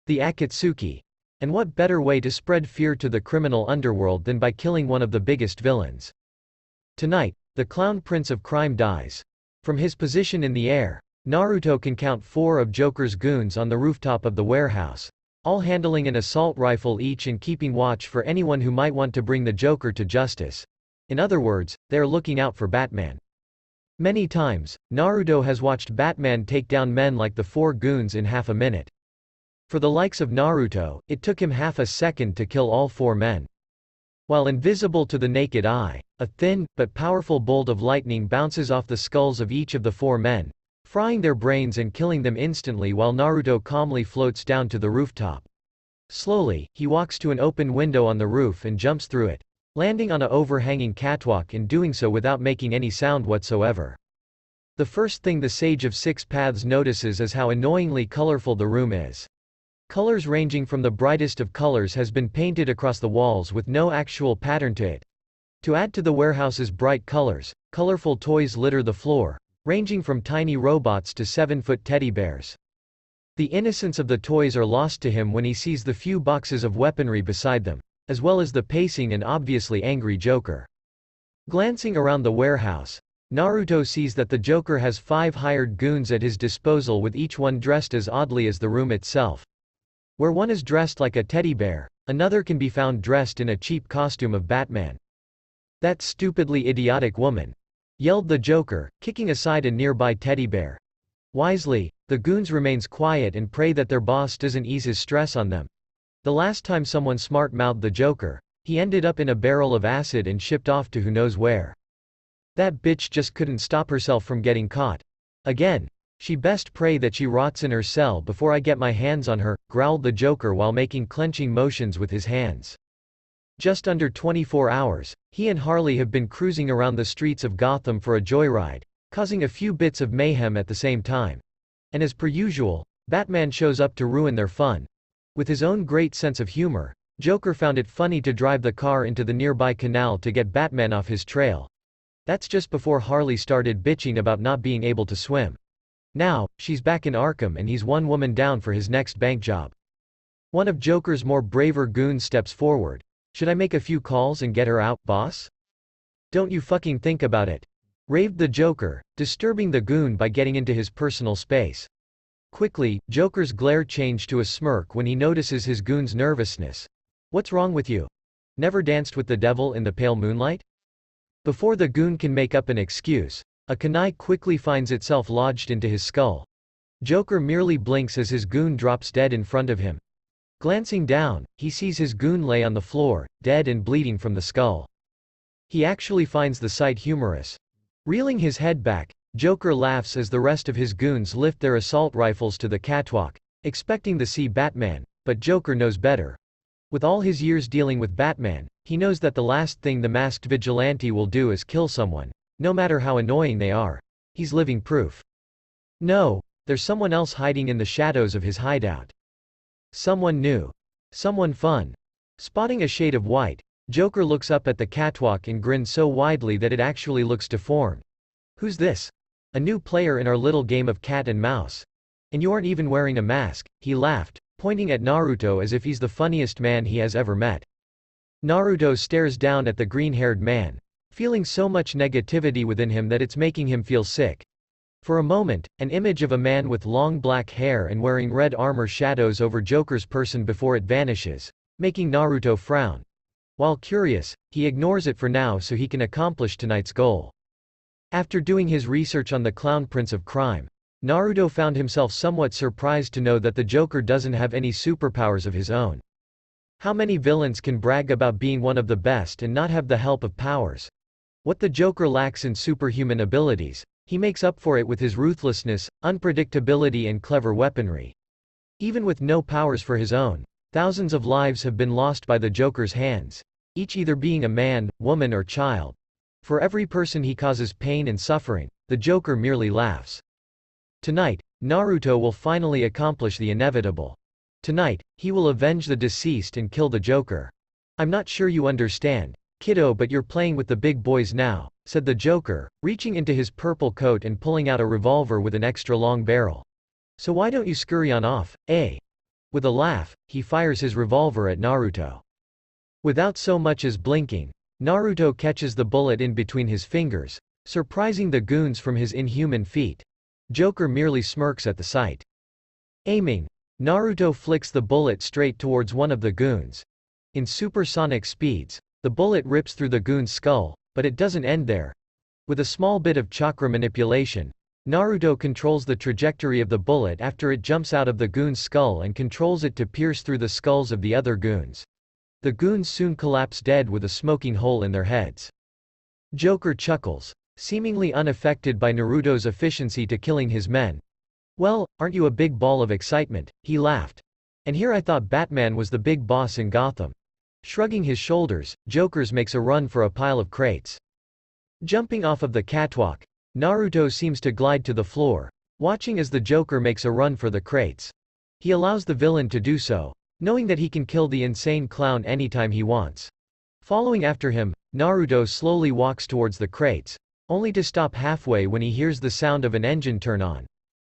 The Akatsuki. And what better way to spread fear to the criminal underworld than by killing one of the biggest villains? Tonight, the Clown Prince of Crime dies. From his position in the air, Naruto can count 4 of Joker's goons on the rooftop of the warehouse, all handling an assault rifle each and keeping watch for anyone who might want to bring the Joker to justice. In other words, they are looking out for Batman. Many times, Naruto has watched Batman take down men like the 4 goons in half a minute. For the likes of Naruto, it took him half a second to kill all 4 men. While invisible to the naked eye, a thin, but powerful bolt of lightning bounces off the skulls of each of the 4 men, frying their brains and killing them instantly while Naruto calmly floats down to the rooftop. Slowly, he walks to an open window on the roof and jumps through it, landing on an overhanging catwalk and doing so without making any sound whatsoever. The first thing the Sage of Six Paths notices is how annoyingly colorful the room is. Colors ranging from the brightest of colors has been painted across the walls with no actual pattern to it. To add to the warehouse's bright colors, colorful toys litter the floor, ranging from tiny robots to 7-foot teddy bears. The innocence of the toys are lost to him when he sees the few boxes of weaponry beside them, as well as the pacing and obviously angry Joker. Glancing around the warehouse, Naruto sees that the Joker has 5 hired goons at his disposal, with each one dressed as oddly as the room itself. Where one is dressed like a teddy bear, another can be found dressed in a cheap costume of Batman. "That stupidly idiotic woman!" yelled the Joker, kicking aside a nearby teddy bear. Wisely, the goons remains quiet and pray that their boss doesn't ease his stress on them. The last time someone smart-mouthed the Joker, he ended up in a barrel of acid and shipped off to who knows where. "That bitch just couldn't stop herself from getting caught. Again. She best pray that she rots in her cell before I get my hands on her," growled the Joker while making clenching motions with his hands. Just under 24 hours, he and Harley have been cruising around the streets of Gotham for a joyride, causing a few bits of mayhem at the same time. And as per usual, Batman shows up to ruin their fun. With his own great sense of humor, Joker found it funny to drive the car into the nearby canal to get Batman off his trail. That's just before Harley started bitching about not being able to swim. Now, she's back in Arkham and he's one woman down for his next bank job. One of Joker's more braver goons steps forward. "Should I make a few calls and get her out, boss?" "Don't you fucking think about it," raved the Joker, disturbing the goon by getting into his personal space. Quickly, Joker's glare changed to a smirk when he notices his goon's nervousness. "What's wrong with you? Never danced with the devil in the pale moonlight?" Before the goon can make up an excuse, a kunai quickly finds itself lodged into his skull. Joker merely blinks as his goon drops dead in front of him. Glancing down, he sees his goon lay on the floor, dead and bleeding from the skull. He actually finds the sight humorous. Reeling his head back, Joker laughs as the rest of his goons lift their assault rifles to the catwalk, expecting to see Batman, but Joker knows better. With all his years dealing with Batman, he knows that the last thing the masked vigilante will do is kill someone, no matter how annoying they are. He's living proof. No, there's someone else hiding in the shadows of his hideout. Someone new. Someone fun. Spotting a shade of white, Joker looks up at the catwalk and grins so widely that it actually looks deformed. "Who's this? A new player in our little game of cat and mouse. And you aren't even wearing a mask," he laughed, pointing at Naruto as if he's the funniest man he has ever met. Naruto stares down at the green-haired man, feeling so much negativity within him that it's making him feel sick. For a moment, an image of a man with long black hair and wearing red armor shadows over Joker's person before it vanishes, making Naruto frown. While curious, he ignores it for now so he can accomplish tonight's goal. After doing his research on the Clown Prince of Crime, Naruto found himself somewhat surprised to know that the Joker doesn't have any superpowers of his own. How many villains can brag about being one of the best and not have the help of powers? What the Joker lacks in superhuman abilities, he makes up for it with his ruthlessness, unpredictability and clever weaponry. Even with no powers for his own, thousands of lives have been lost by the Joker's hands, each either being a man, woman or child. For every person he causes pain and suffering, the Joker merely laughs. Tonight, Naruto will finally accomplish the inevitable. Tonight, he will avenge the deceased and kill the Joker. "I'm not sure you understand, kiddo, but you're playing with the big boys now," said the Joker, reaching into his purple coat and pulling out a revolver with an extra long barrel. "So why don't you scurry on off, eh?" With a laugh, he fires his revolver at Naruto. Without so much as blinking, Naruto catches the bullet in between his fingers, surprising the goons from his inhuman feat. Joker merely smirks at the sight. Aiming, Naruto flicks the bullet straight towards one of the goons. In supersonic speeds, the bullet rips through the goon's skull, but it doesn't end there. With a small bit of chakra manipulation, Naruto controls the trajectory of the bullet after it jumps out of the goon's skull and controls it to pierce through the skulls of the other goons. The goons soon collapse dead with a smoking hole in their heads. Joker chuckles, seemingly unaffected by Naruto's efficiency to killing his men. "Well, aren't you a big ball of excitement?" he laughed. "And here I thought Batman was the big boss in Gotham." Shrugging his shoulders, Joker makes a run for a pile of crates. Jumping off of the catwalk, Naruto seems to glide to the floor, watching as the Joker makes a run for the crates. He allows the villain to do so, knowing that he can kill the insane clown anytime he wants. Following after him, Naruto slowly walks towards the crates, only to stop halfway when he hears the sound of an engine turn on.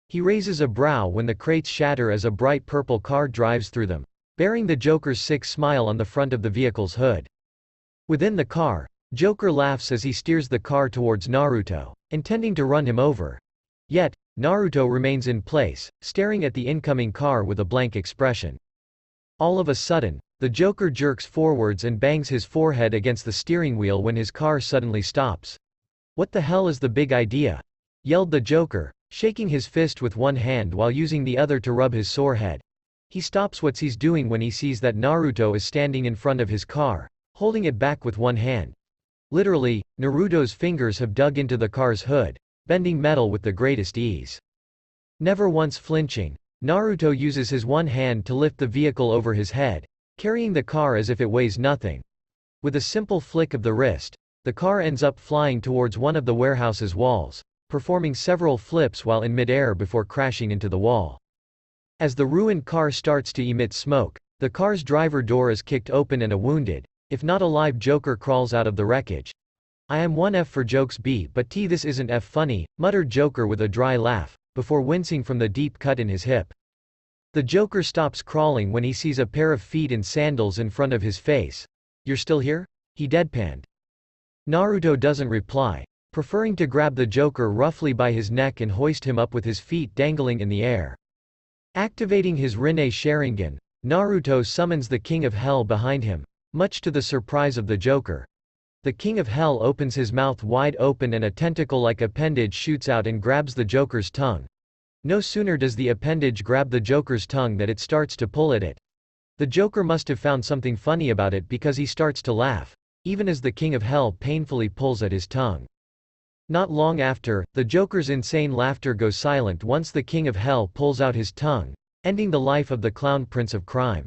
He raises a brow when the crates shatter as a bright purple car drives through them, bearing the Joker's sick smile on the front of the vehicle's hood. Within the car, Joker laughs as he steers the car towards Naruto, intending to run him over. Yet, Naruto remains in place, staring at the incoming car with a blank expression. All of a sudden, the Joker jerks forwards and bangs his forehead against the steering wheel when his car suddenly stops. "What the hell is the big idea?" yelled the Joker, shaking his fist with one hand while using the other to rub his sore head. He stops what he's doing when he sees that Naruto is standing in front of his car, holding it back with one hand. Literally, Naruto's fingers have dug into the car's hood, bending metal with the greatest ease. Never once flinching, Naruto uses his one hand to lift the vehicle over his head, carrying the car as if it weighs nothing. With a simple flick of the wrist, the car ends up flying towards one of the warehouse's walls, performing several flips while in midair before crashing into the wall. As the ruined car starts to emit smoke, the car's driver door is kicked open and a wounded, if not alive Joker crawls out of the wreckage. "I am one F for jokes B but T this isn't F funny," muttered Joker with a dry laugh, before wincing from the deep cut in his hip. The Joker stops crawling when he sees a pair of feet in sandals in front of his face. "You're still here?" he deadpanned. Naruto doesn't reply, preferring to grab the Joker roughly by his neck and hoist him up with his feet dangling in the air. Activating his Rinne Sharingan, Naruto summons the King of Hell behind him, much to the surprise of the Joker. The King of Hell opens his mouth wide open and a tentacle-like appendage shoots out and grabs the Joker's tongue. No sooner does the appendage grab the Joker's tongue than it starts to pull at it. The Joker must have found something funny about it because he starts to laugh, even as the King of Hell painfully pulls at his tongue. Not long after, the Joker's insane laughter goes silent once the King of Hell pulls out his tongue, ending the life of the clown prince of crime.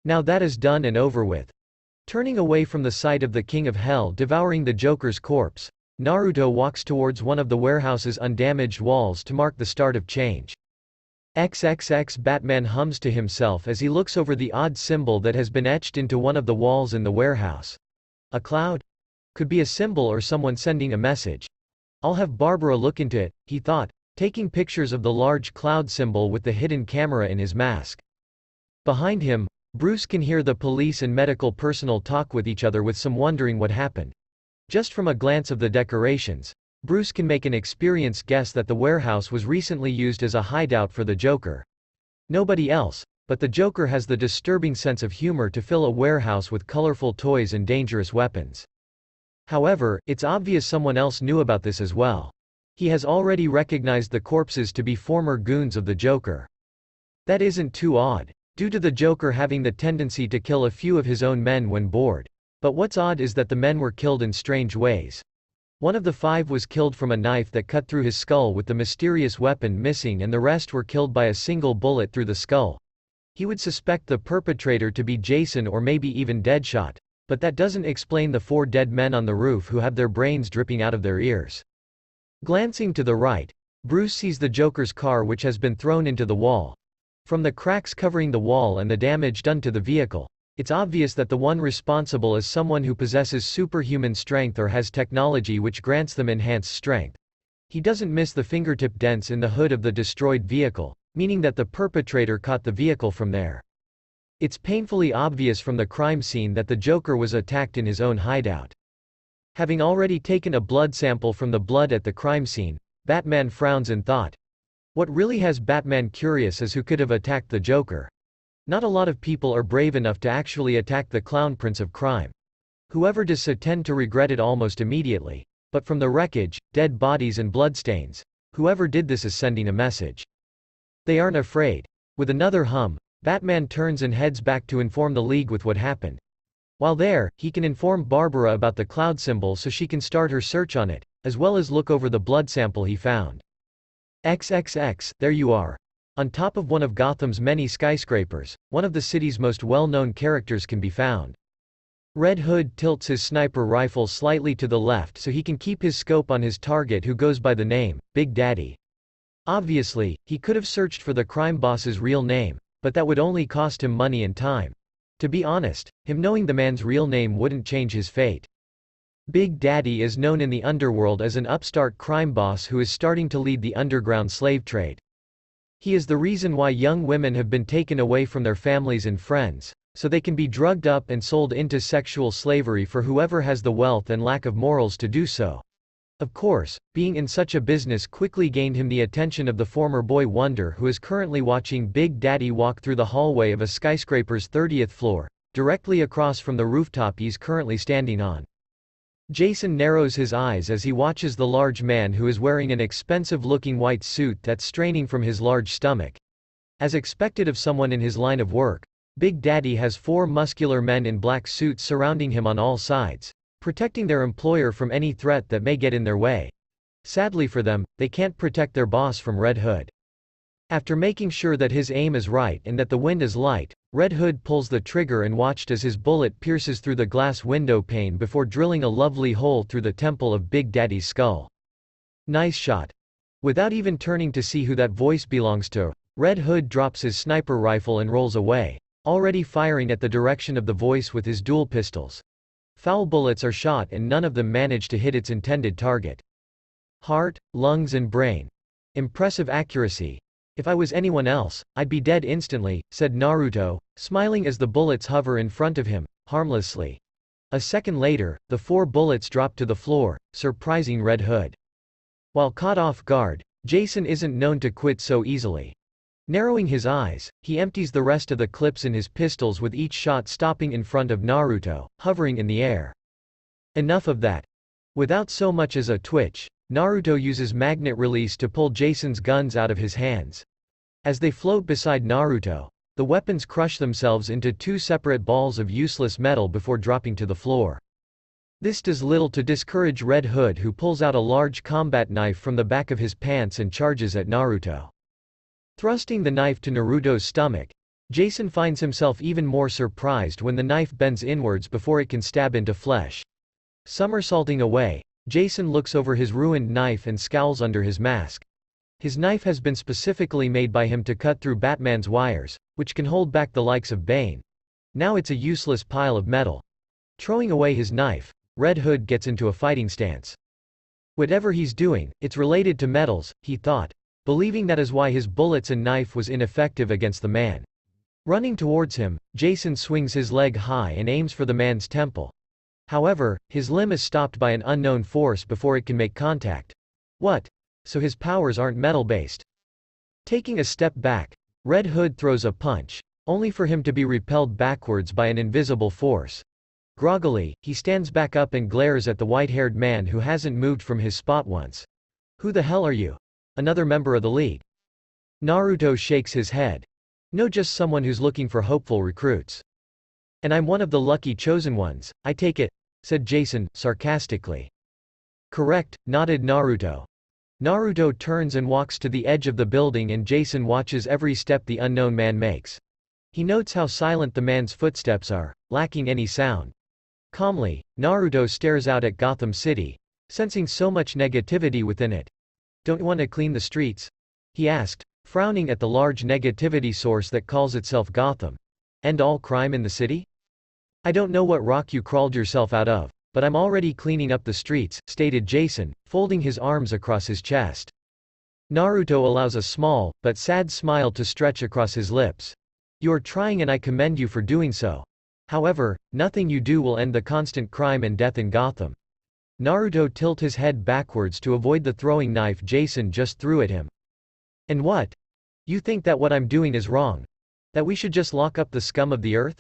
Now that is done and over with. Turning away from the sight of the King of Hell devouring the Joker's corpse, Naruto walks towards one of the warehouse's undamaged walls to mark the start of change. XXX Batman hums to himself as he looks over the odd symbol that has been etched into one of the walls in the warehouse. A cloud? Could be a symbol or someone sending a message. "I'll have Barbara look into it," he thought, taking pictures of the large cloud symbol with the hidden camera in his mask. Behind him, Bruce can hear the police and medical personnel talk with each other with some wondering what happened. Just from a glance of the decorations, Bruce can make an experienced guess that the warehouse was recently used as a hideout for the Joker. Nobody else, but the Joker has the disturbing sense of humor to fill a warehouse with colorful toys and dangerous weapons. However, it's obvious someone else knew about this as well. He has already recognized the corpses to be former goons of the Joker. That isn't too odd, due to the Joker having the tendency to kill a few of his own men when bored. But what's odd is that the men were killed in strange ways. One of the 5 was killed from a knife that cut through his skull with the mysterious weapon missing, and the rest were killed by a single bullet through the skull. He would suspect the perpetrator to be Jason or maybe even Deadshot, but that doesn't explain the 4 dead men on the roof who have their brains dripping out of their ears. Glancing to the right, Bruce sees the Joker's car, which has been thrown into the wall. From the cracks covering the wall and the damage done to the vehicle, it's obvious that the one responsible is someone who possesses superhuman strength or has technology which grants them enhanced strength. He doesn't miss the fingertip dents in the hood of the destroyed vehicle, meaning that the perpetrator caught the vehicle from there. It's painfully obvious from the crime scene that the Joker was attacked in his own hideout. Having already taken a blood sample from the blood at the crime scene, Batman frowns in thought. What really has Batman curious is who could have attacked the Joker. Not a lot of people are brave enough to actually attack the clown prince of crime. Whoever does so tend to regret it almost immediately. But from the wreckage, dead bodies and bloodstains, whoever did this is sending a message. They aren't afraid. With another hum, Batman turns and heads back to inform the League with what happened. While there, he can inform Barbara about the cloud symbol so she can start her search on it, as well as look over the blood sample he found. XXX, there you are. On top of one of Gotham's many skyscrapers, one of the city's most well-known characters can be found. Red Hood tilts his sniper rifle slightly to the left so he can keep his scope on his target, who goes by the name, Big Daddy. Obviously, he could have searched for the crime boss's real name, but that would only cost him money and time. To be honest, him knowing the man's real name wouldn't change his fate. Big Daddy is known in the underworld as an upstart crime boss who is starting to lead the underground slave trade. He is the reason why young women have been taken away from their families and friends, so they can be drugged up and sold into sexual slavery for whoever has the wealth and lack of morals to do so. Of course, being in such a business quickly gained him the attention of the former boy wonder, who is currently watching Big Daddy walk through the hallway of a skyscraper's 30th floor, directly across from the rooftop he's currently standing on. Jason narrows his eyes as he watches the large man, who is wearing an expensive-looking white suit that's straining from his large stomach. As expected of someone in his line of work, Big Daddy has 4 muscular men in black suits surrounding him on all sides, protecting their employer from any threat that may get in their way. Sadly for them, they can't protect their boss from Red Hood. After making sure that his aim is right and that the wind is light, Red Hood pulls the trigger and watched as his bullet pierces through the glass window pane before drilling a lovely hole through the temple of Big Daddy's skull. Nice shot. Without even turning to see who that voice belongs to, Red Hood drops his sniper rifle and rolls away, already firing at the direction of the voice with his dual pistols. Foul bullets are shot and none of them manage to hit its intended target. Heart, lungs and brain. Impressive accuracy. If I was anyone else, I'd be dead instantly, said Naruto, smiling as the bullets hover in front of him, harmlessly. A second later, the 4 bullets drop to the floor, surprising Red Hood. While caught off guard, Jason isn't known to quit so easily. Narrowing his eyes, he empties the rest of the clips in his pistols with each shot stopping in front of Naruto, hovering in the air. Enough of that. Without so much as a twitch, Naruto uses magnet release to pull Jason's guns out of his hands. As they float beside Naruto, the weapons crush themselves into 2 separate balls of useless metal before dropping to the floor. This does little to discourage Red Hood, who pulls out a large combat knife from the back of his pants and charges at Naruto. Thrusting the knife to Naruto's stomach, Jason finds himself even more surprised when the knife bends inwards before it can stab into flesh. Somersaulting away, Jason looks over his ruined knife and scowls under his mask. His knife has been specifically made by him to cut through Batman's wires, which can hold back the likes of Bane. Now it's a useless pile of metal. Throwing away his knife, Red Hood gets into a fighting stance. Whatever he's doing, it's related to metals, he thought, believing that is why his bullets and knife was ineffective against the man. Running towards him, Jason swings his leg high and aims for the man's temple. However, his limb is stopped by an unknown force before it can make contact. What? So his powers aren't metal-based. Taking a step back, Red Hood throws a punch, only for him to be repelled backwards by an invisible force. Groggily, he stands back up and glares at the white-haired man who hasn't moved from his spot once. Who the hell are you? Another member of the League? Naruto shakes his head. No, just someone who's looking for hopeful recruits. And I'm one of the lucky chosen ones, I take it, said Jason, sarcastically. Correct, nodded Naruto. Naruto turns and walks to the edge of the building and Jason watches every step the unknown man makes. He notes how silent the man's footsteps are, lacking any sound. Calmly, Naruto stares out at Gotham City, sensing so much negativity within it. Don't you want to clean the streets? He asked, frowning at the large negativity source that calls itself Gotham. End all crime in the city? I don't know what rock you crawled yourself out of, but I'm already cleaning up the streets, stated Jason, folding his arms across his chest. Naruto allows a small, but sad smile to stretch across his lips. You are trying and I commend you for doing so. However, nothing you do will end the constant crime and death in Gotham. Naruto tilted his head backwards to avoid the throwing knife Jason just threw at him. And what? You think that what I'm doing is wrong? That we should just lock up the scum of the earth?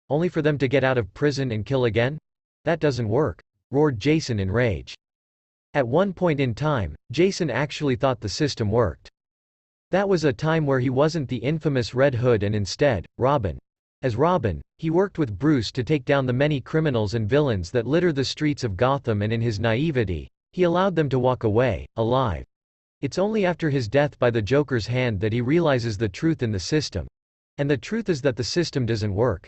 Only for them to get out of prison and kill again? That doesn't work, roared Jason in rage. At one point in time, Jason actually thought the system worked. That was a time where he wasn't the infamous Red Hood and instead, Robin. As Robin, he worked with Bruce to take down the many criminals and villains that litter the streets of Gotham, and in his naivety, he allowed them to walk away, alive. It's only after his death by the Joker's hand that he realizes the truth in the system. And the truth is that the system doesn't work.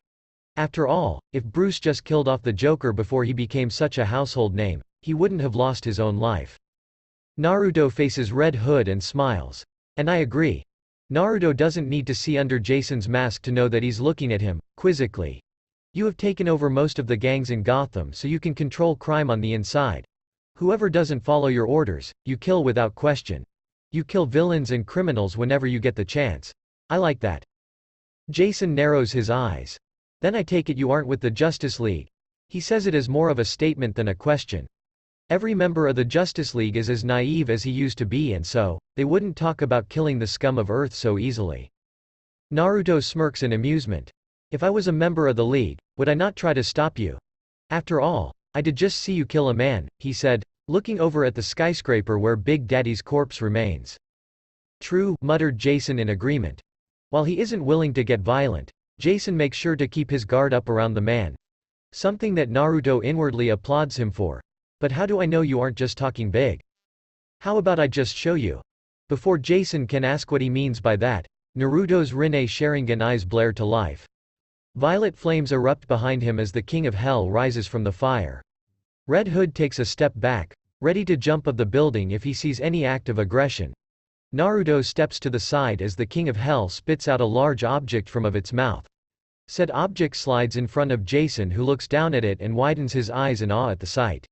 After all, if Bruce just killed off the Joker before he became such a household name, he wouldn't have lost his own life. Naruto faces Red Hood and smiles. And I agree. Naruto doesn't need to see under Jason's mask to know that he's looking at him, quizzically. You have taken over most of the gangs in Gotham so you can control crime on the inside. Whoever doesn't follow your orders, you kill without question. You kill villains and criminals whenever you get the chance. I like that. Jason narrows his eyes. Then I take it you aren't with the Justice League. He says it as more of a statement than a question. Every member of the Justice League is as naive as he used to be, and so, they wouldn't talk about killing the scum of Earth so easily. Naruto smirks in amusement. If I was a member of the League, would I not try to stop you? After all, I did just see you kill a man, he said, looking over at the skyscraper where Big Daddy's corpse remains. True, muttered Jason in agreement. While he isn't willing to get violent, Jason makes sure to keep his guard up around the man. Something that Naruto inwardly applauds him for. But how do I know you aren't just talking big? How about I just show you? Before Jason can ask what he means by that, Naruto's Rinne Sharingan eyes blare to life. Violet flames erupt behind him as the King of Hell rises from the fire. Red Hood takes a step back, ready to jump of the building if he sees any act of aggression. Naruto steps to the side as the King of Hell spits out a large object from of its mouth. Said object slides in front of Jason, who looks down at it and widens his eyes in awe at the sight.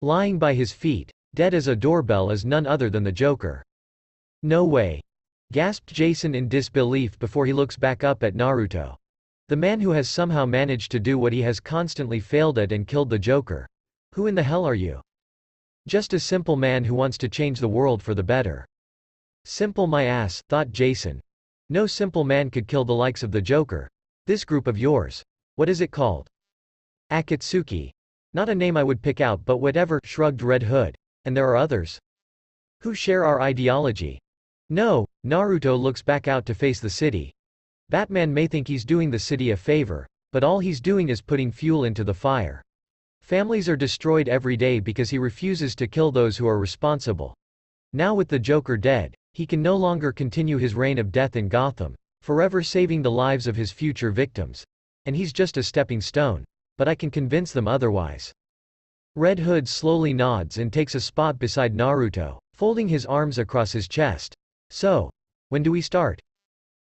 Lying by his feet, dead as a doorbell, is none other than the Joker. "No way!" gasped Jason in disbelief before he looks back up at Naruto. The man who has somehow managed to do what he has constantly failed at and killed the Joker. "Who in the hell are you?" "Just a simple man who wants to change the world for the better." "Simple my ass," thought Jason. "No simple man could kill the likes of the Joker. This group of yours. What is it called?" "Akatsuki. Not a name I would pick out, but whatever," shrugged Red Hood. "And there are others who share our ideology." "No." Naruto looks back out to face the city. Batman may think he's doing the city a favor, but all he's doing is putting fuel into the fire. Families are destroyed every day because he refuses to kill those who are responsible. Now with the Joker dead, he can no longer continue his reign of death in Gotham, forever saving the lives of his future victims. And he's just a stepping stone. But I can convince them otherwise. Red Hood slowly nods and takes a spot beside Naruto, folding his arms across his chest. "So, when do we start?"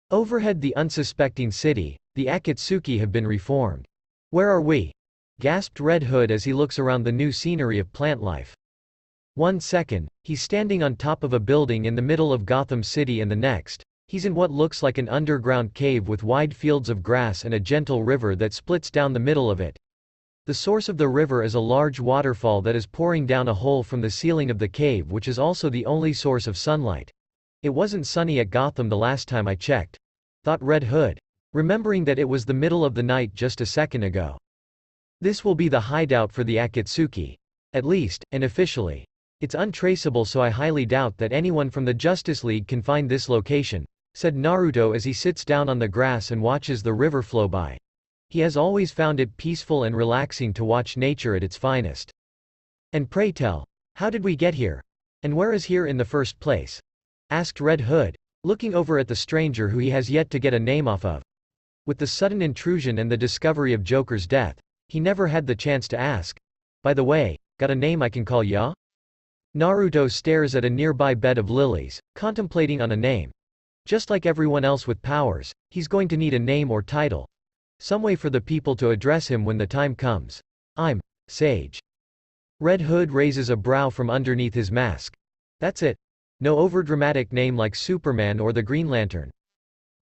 Overhead the unsuspecting city, the Akatsuki have been reformed. "Where are we?" gasped Red Hood as he looks around the new scenery of plant life. 1 second, he's standing on top of a building in the middle of Gotham City, and the next, he's in what looks like an underground cave with wide fields of grass and a gentle river that splits down the middle of it. The source of the river is a large waterfall that is pouring down a hole from the ceiling of the cave, which is also the only source of sunlight. "It wasn't sunny at Gotham the last time I checked," thought Red Hood, remembering that it was the middle of the night just a second ago. "This will be the hideout for the Akatsuki. At least, and officially. It's untraceable, so I highly doubt that anyone from the Justice League can find this location," said Naruto as he sits down on the grass and watches the river flow by. He has always found it peaceful and relaxing to watch nature at its finest. "And pray tell, how did we get here? And where is here in the first place?" asked Red Hood, looking over at the stranger who he has yet to get a name off of. With the sudden intrusion and the discovery of Joker's death, he never had the chance to ask. "By the way, got a name I can call ya?" Naruto stares at a nearby bed of lilies, contemplating on a name. Just like everyone else with powers, he's going to need a name or title. Some way for the people to address him when the time comes. "I'm Sage." Red Hood raises a brow from underneath his mask. "That's it? No overdramatic name like Superman or the Green Lantern?"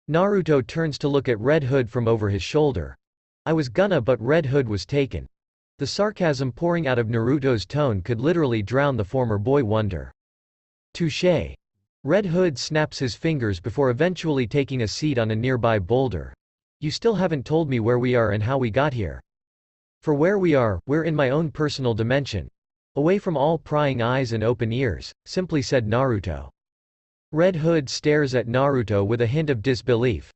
Naruto turns to look at Red Hood from over his shoulder. "I was gonna, but Red Hood was taken." The sarcasm pouring out of Naruto's tone could literally drown the former boy wonder. "Touché." Red Hood snaps his fingers before eventually taking a seat on a nearby boulder. "You still haven't told me where we are and how we got here." "For where we are, we're in my own personal dimension. Away from all prying eyes and open ears," simply said Naruto. Red Hood stares at Naruto with a hint of disbelief.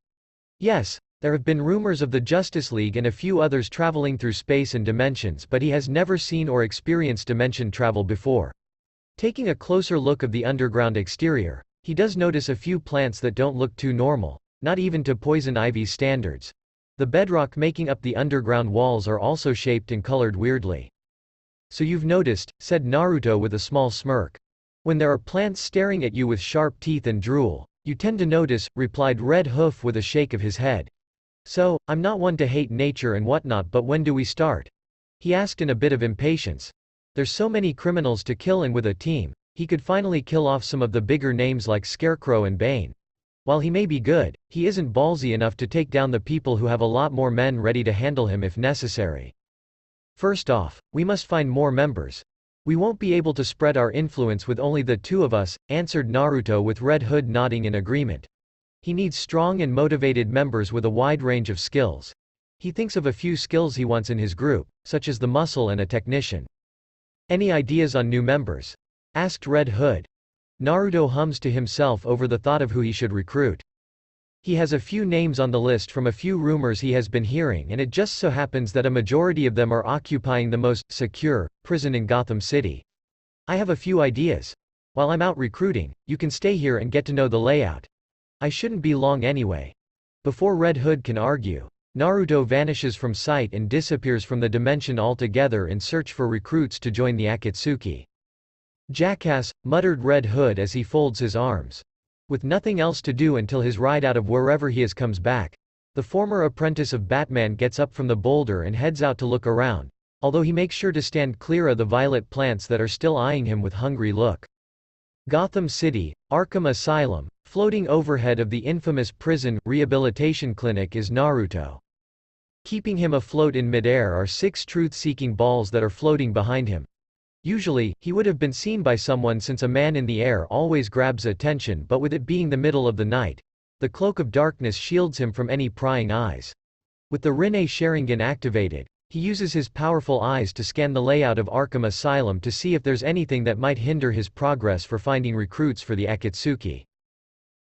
"Yes, there have been rumors of the Justice League and a few others traveling through space and dimensions, but he has never seen or experienced dimension travel before." Taking a closer look of the underground exterior, he does notice a few plants that don't look too normal, not even to poison ivy's standards. The bedrock making up the underground walls are also shaped and colored weirdly. "So you've noticed," said Naruto with a small smirk. "When there are plants staring at you with sharp teeth and drool, you tend to notice," replied Red Hoof with a shake of his head. "So, I'm not one to hate nature and whatnot, but when do we start?" he asked in a bit of impatience. There's so many criminals to kill, and with a team, he could finally kill off some of the bigger names like Scarecrow and Bane. While he may be good, he isn't ballsy enough to take down the people who have a lot more men ready to handle him if necessary. "First off, we must find more members. We won't be able to spread our influence with only the two of us," answered Naruto with Red Hood nodding in agreement. He needs strong and motivated members with a wide range of skills. He thinks of a few skills he wants in his group, such as the muscle and a technician. "Any ideas on new members?" asked Red Hood. Naruto hums to himself over the thought of who he should recruit. He has a few names on the list from a few rumors he has been hearing, and it just so happens that a majority of them are occupying the most secure prison in Gotham City. "I have a few ideas. While I'm out recruiting, you can stay here and get to know the layout. I shouldn't be long anyway." Before Red Hood can argue, Naruto vanishes from sight and disappears from the dimension altogether in search for recruits to join the Akatsuki. "Jackass," muttered Red Hood as he folds his arms. With nothing else to do until his ride out of wherever he is comes back, the former apprentice of Batman gets up from the boulder and heads out to look around, although he makes sure to stand clear of the violet plants that are still eyeing him with hungry look. Gotham City, Arkham Asylum. Floating overhead of the infamous prison rehabilitation clinic is Naruto. Keeping him afloat in midair are 6 truth-seeking balls that are floating behind him. Usually, he would have been seen by someone since a man in the air always grabs attention, but with it being the middle of the night, the cloak of darkness shields him from any prying eyes. With the Rinne Sharingan activated, he uses his powerful eyes to scan the layout of Arkham Asylum to see if there's anything that might hinder his progress for finding recruits for the Akatsuki.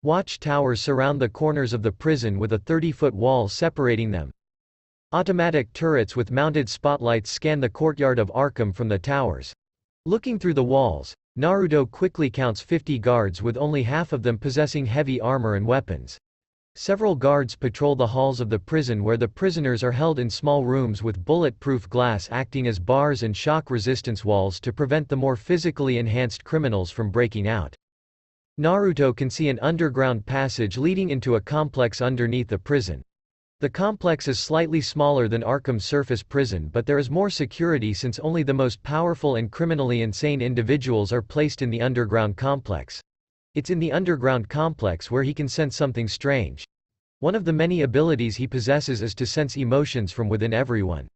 Watch towers surround the corners of the prison with a 30-foot wall separating them. Automatic turrets with mounted spotlights scan the courtyard of Arkham from the towers. Looking through the walls, Naruto quickly counts 50 guards with only half of them possessing heavy armor and weapons. Several guards patrol the halls of the prison where the prisoners are held in small rooms with bulletproof glass acting as bars and shock resistance walls to prevent the more physically enhanced criminals from breaking out. Naruto can see an underground passage leading into a complex underneath the prison. The complex is slightly smaller than Arkham's surface prison, but there is more security since only the most powerful and criminally insane individuals are placed in the underground complex. It's in the underground complex where he can sense something strange. One of the many abilities he possesses is to sense emotions from within everyone.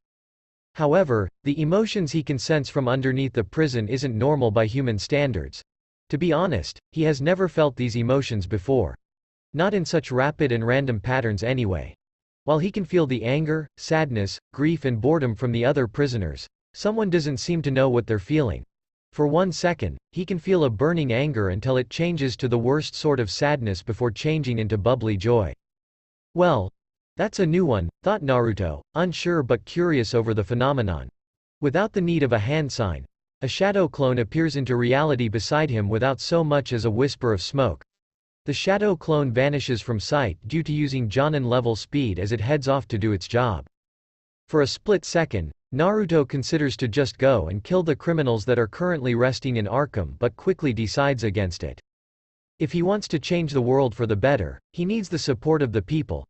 However, the emotions he can sense from underneath the prison isn't normal by human standards. To be honest, he has never felt these emotions before. Not in such rapid and random patterns anyway. While he can feel the anger, sadness, grief and boredom from the other prisoners, someone doesn't seem to know what they're feeling. For 1 second, he can feel a burning anger until it changes to the worst sort of sadness before changing into bubbly joy. Well, that's a new one, thought Naruto, unsure but curious over the phenomenon. Without the need of a hand sign, a shadow clone appears into reality beside him without so much as a whisper of smoke. The shadow clone vanishes from sight due to using Jonin-level speed as it heads off to do its job. For a split second, Naruto considers to just go and kill the criminals that are currently resting in Arkham but quickly decides against it. If he wants to change the world for the better, he needs the support of the people.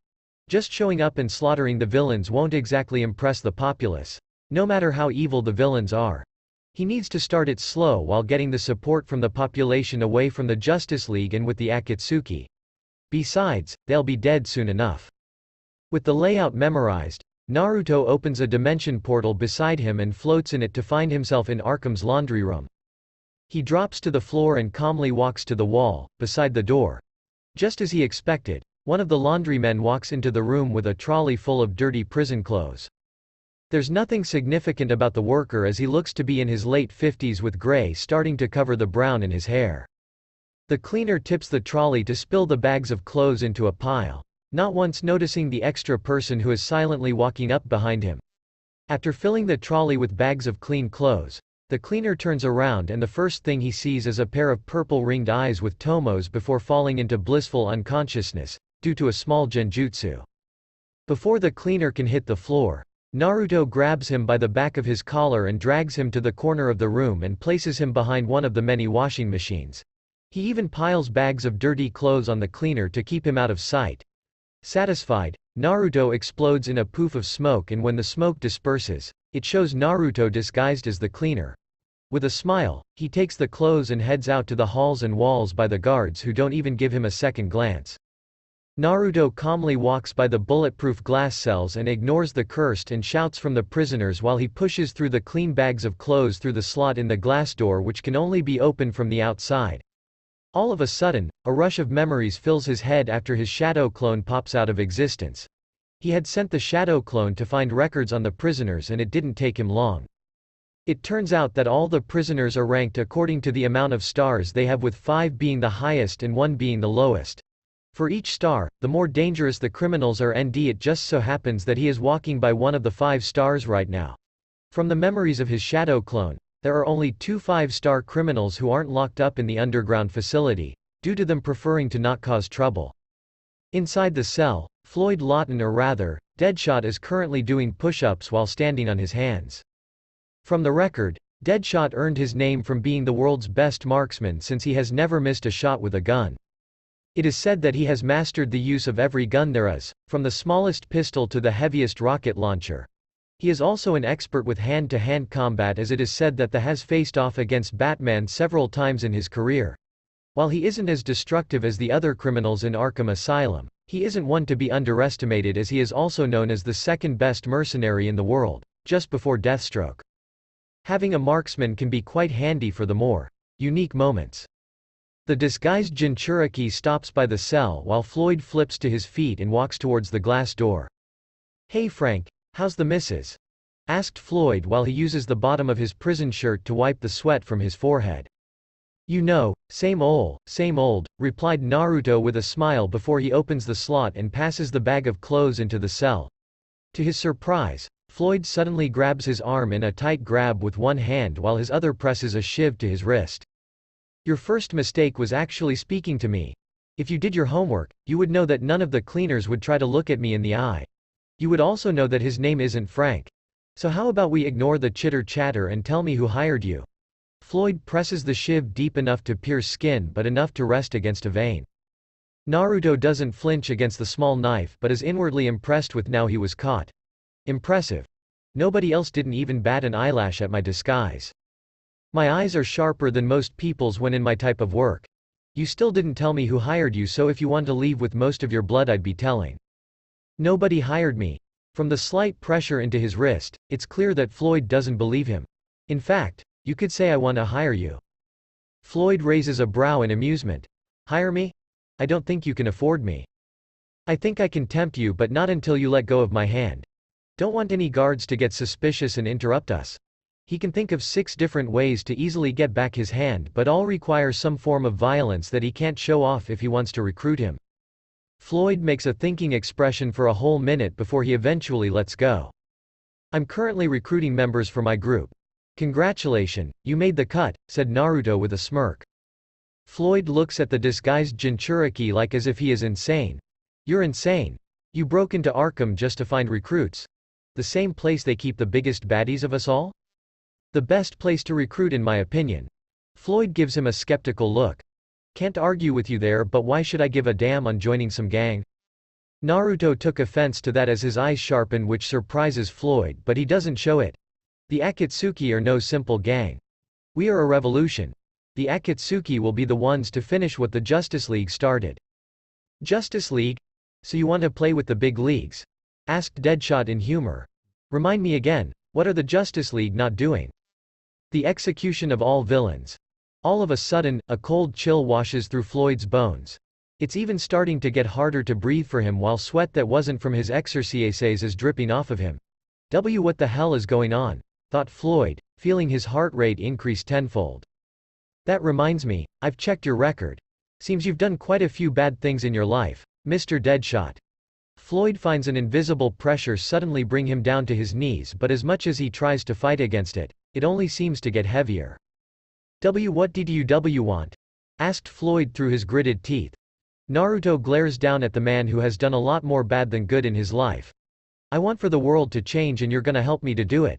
Just showing up and slaughtering the villains won't exactly impress the populace, no matter how evil the villains are. He needs to start it slow while getting the support from the population away from the Justice League and with the Akatsuki. Besides, they'll be dead soon enough. With the layout memorized, Naruto opens a dimension portal beside him and floats in it to find himself in Arkham's laundry room. He drops to the floor and calmly walks to the wall, beside the door. Just as he expected, one of the laundrymen walks into the room with a trolley full of dirty prison clothes. There's nothing significant about the worker as he looks to be in his late 50s with gray starting to cover the brown in his hair. The cleaner tips the trolley to spill the bags of clothes into a pile, not once noticing the extra person who is silently walking up behind him. After filling the trolley with bags of clean clothes, the cleaner turns around and the first thing he sees is a pair of purple ringed eyes with tomos before falling into blissful unconsciousness, due to a small genjutsu. Before the cleaner can hit the floor, Naruto grabs him by the back of his collar and drags him to the corner of the room and places him behind one of the many washing machines. He even piles bags of dirty clothes on the cleaner to keep him out of sight. Satisfied, Naruto explodes in a poof of smoke, and when the smoke disperses, it shows Naruto disguised as the cleaner. With a smile, he takes the clothes and heads out to the halls and walls by the guards who don't even give him a second glance. Naruto calmly walks by the bulletproof glass cells and ignores the cursed and shouts from the prisoners while he pushes through the clean bags of clothes through the slot in the glass door which can only be opened from the outside. All of a sudden, a rush of memories fills his head after his shadow clone pops out of existence. He had sent the shadow clone to find records on the prisoners and it didn't take him long. It turns out that all the prisoners are ranked according to the amount of stars they have, with 5 being the highest and 1 being the lowest. For each star, the more dangerous the criminals are, and it just so happens that he is walking by one of the 5 stars right now. From the memories of his shadow clone, there are only 2 5-star criminals who aren't locked up in the underground facility, due to them preferring to not cause trouble. Inside the cell, Floyd Lawton, or rather, Deadshot is currently doing push-ups while standing on his hands. From the record, Deadshot earned his name from being the world's best marksman since he has never missed a shot with a gun. It is said that he has mastered the use of every gun there is, from the smallest pistol to the heaviest rocket launcher. He is also an expert with hand-to-hand combat, as it is said that the has faced off against Batman several times in his career. While he isn't as destructive as the other criminals in Arkham Asylum, he isn't one to be underestimated, as he is also known as the second best mercenary in the world, just before Deathstroke. Having a marksman can be quite handy for the more unique moments. The disguised Jinchuriki stops by the cell while Floyd flips to his feet and walks towards the glass door. "Hey Frank, how's the missus?" asked Floyd while he uses the bottom of his prison shirt to wipe the sweat from his forehead. "You know, same ol', replied Naruto with a smile before he opens the slot and passes the bag of clothes into the cell. To his surprise, Floyd suddenly grabs his arm in a tight grab with one hand while his other presses a shiv to his wrist. "Your first mistake was actually speaking to me. If you did your homework, you would know that none of the cleaners would try to look at me in the eye. You would also know that his name isn't Frank. So how about we ignore the chitter-chatter and tell me who hired you?" Floyd presses the shiv deep enough to pierce skin but enough to rest against a vein. Naruto doesn't flinch against the small knife but is inwardly impressed with now he was caught. "Impressive. Nobody else didn't even bat an eyelash at my disguise. My eyes are sharper than most people's when in my type of work. You still didn't tell me who hired you, so if you want to leave with most of your blood I'd be telling." "Nobody hired me." From the slight pressure into his wrist, it's clear that Floyd doesn't believe him. "In fact, you could say I want to hire you." Floyd raises a brow in amusement. "Hire me? I don't think you can afford me. I think I can tempt you, but not until you let go of my hand. Don't want any guards to get suspicious and interrupt us." He can think of 6 different ways to easily get back his hand, but all require some form of violence that he can't show off if he wants to recruit him. Floyd makes a thinking expression for a whole minute before he eventually lets go. "I'm currently recruiting members for my group." "Congratulations, you made the cut," said Naruto with a smirk. Floyd looks at the disguised Jinchuriki like as if he is insane. "You're insane. You broke into Arkham just to find recruits. The same place they keep the biggest baddies of us all?" "The best place to recruit in my opinion." Floyd gives him a skeptical look. "Can't argue with you there, but why should I give a damn on joining some gang?" Naruto took offense to that as his eyes sharpen, which surprises Floyd, but he doesn't show it. "The Akatsuki are no simple gang. We are a revolution. The Akatsuki will be the ones to finish what the Justice League started." "Justice League? So you want to play with the big leagues?" asked Deadshot in humor. "Remind me again, what are the Justice League not doing?" "The execution of all villains." All of a sudden, a cold chill washes through Floyd's bones. It's even starting to get harder to breathe for him while sweat that wasn't from his exercises is dripping off of him. What the hell is going on?" thought Floyd, feeling his heart rate increase tenfold. "That reminds me, I've checked your record. Seems you've done quite a few bad things in your life, Mr. Deadshot." Floyd finds an invisible pressure suddenly bring him down to his knees, but as much as he tries to fight against it, it only seems to get heavier. What did you want?" asked Floyd through his gritted teeth. Naruto glares down at the man who has done a lot more bad than good in his life. "I want for the world to change and you're gonna help me to do it.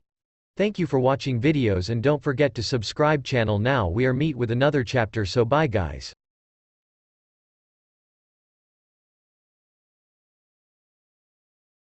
Thank you for watching videos and don't forget to subscribe channel now. We are meet with another chapter, so bye guys."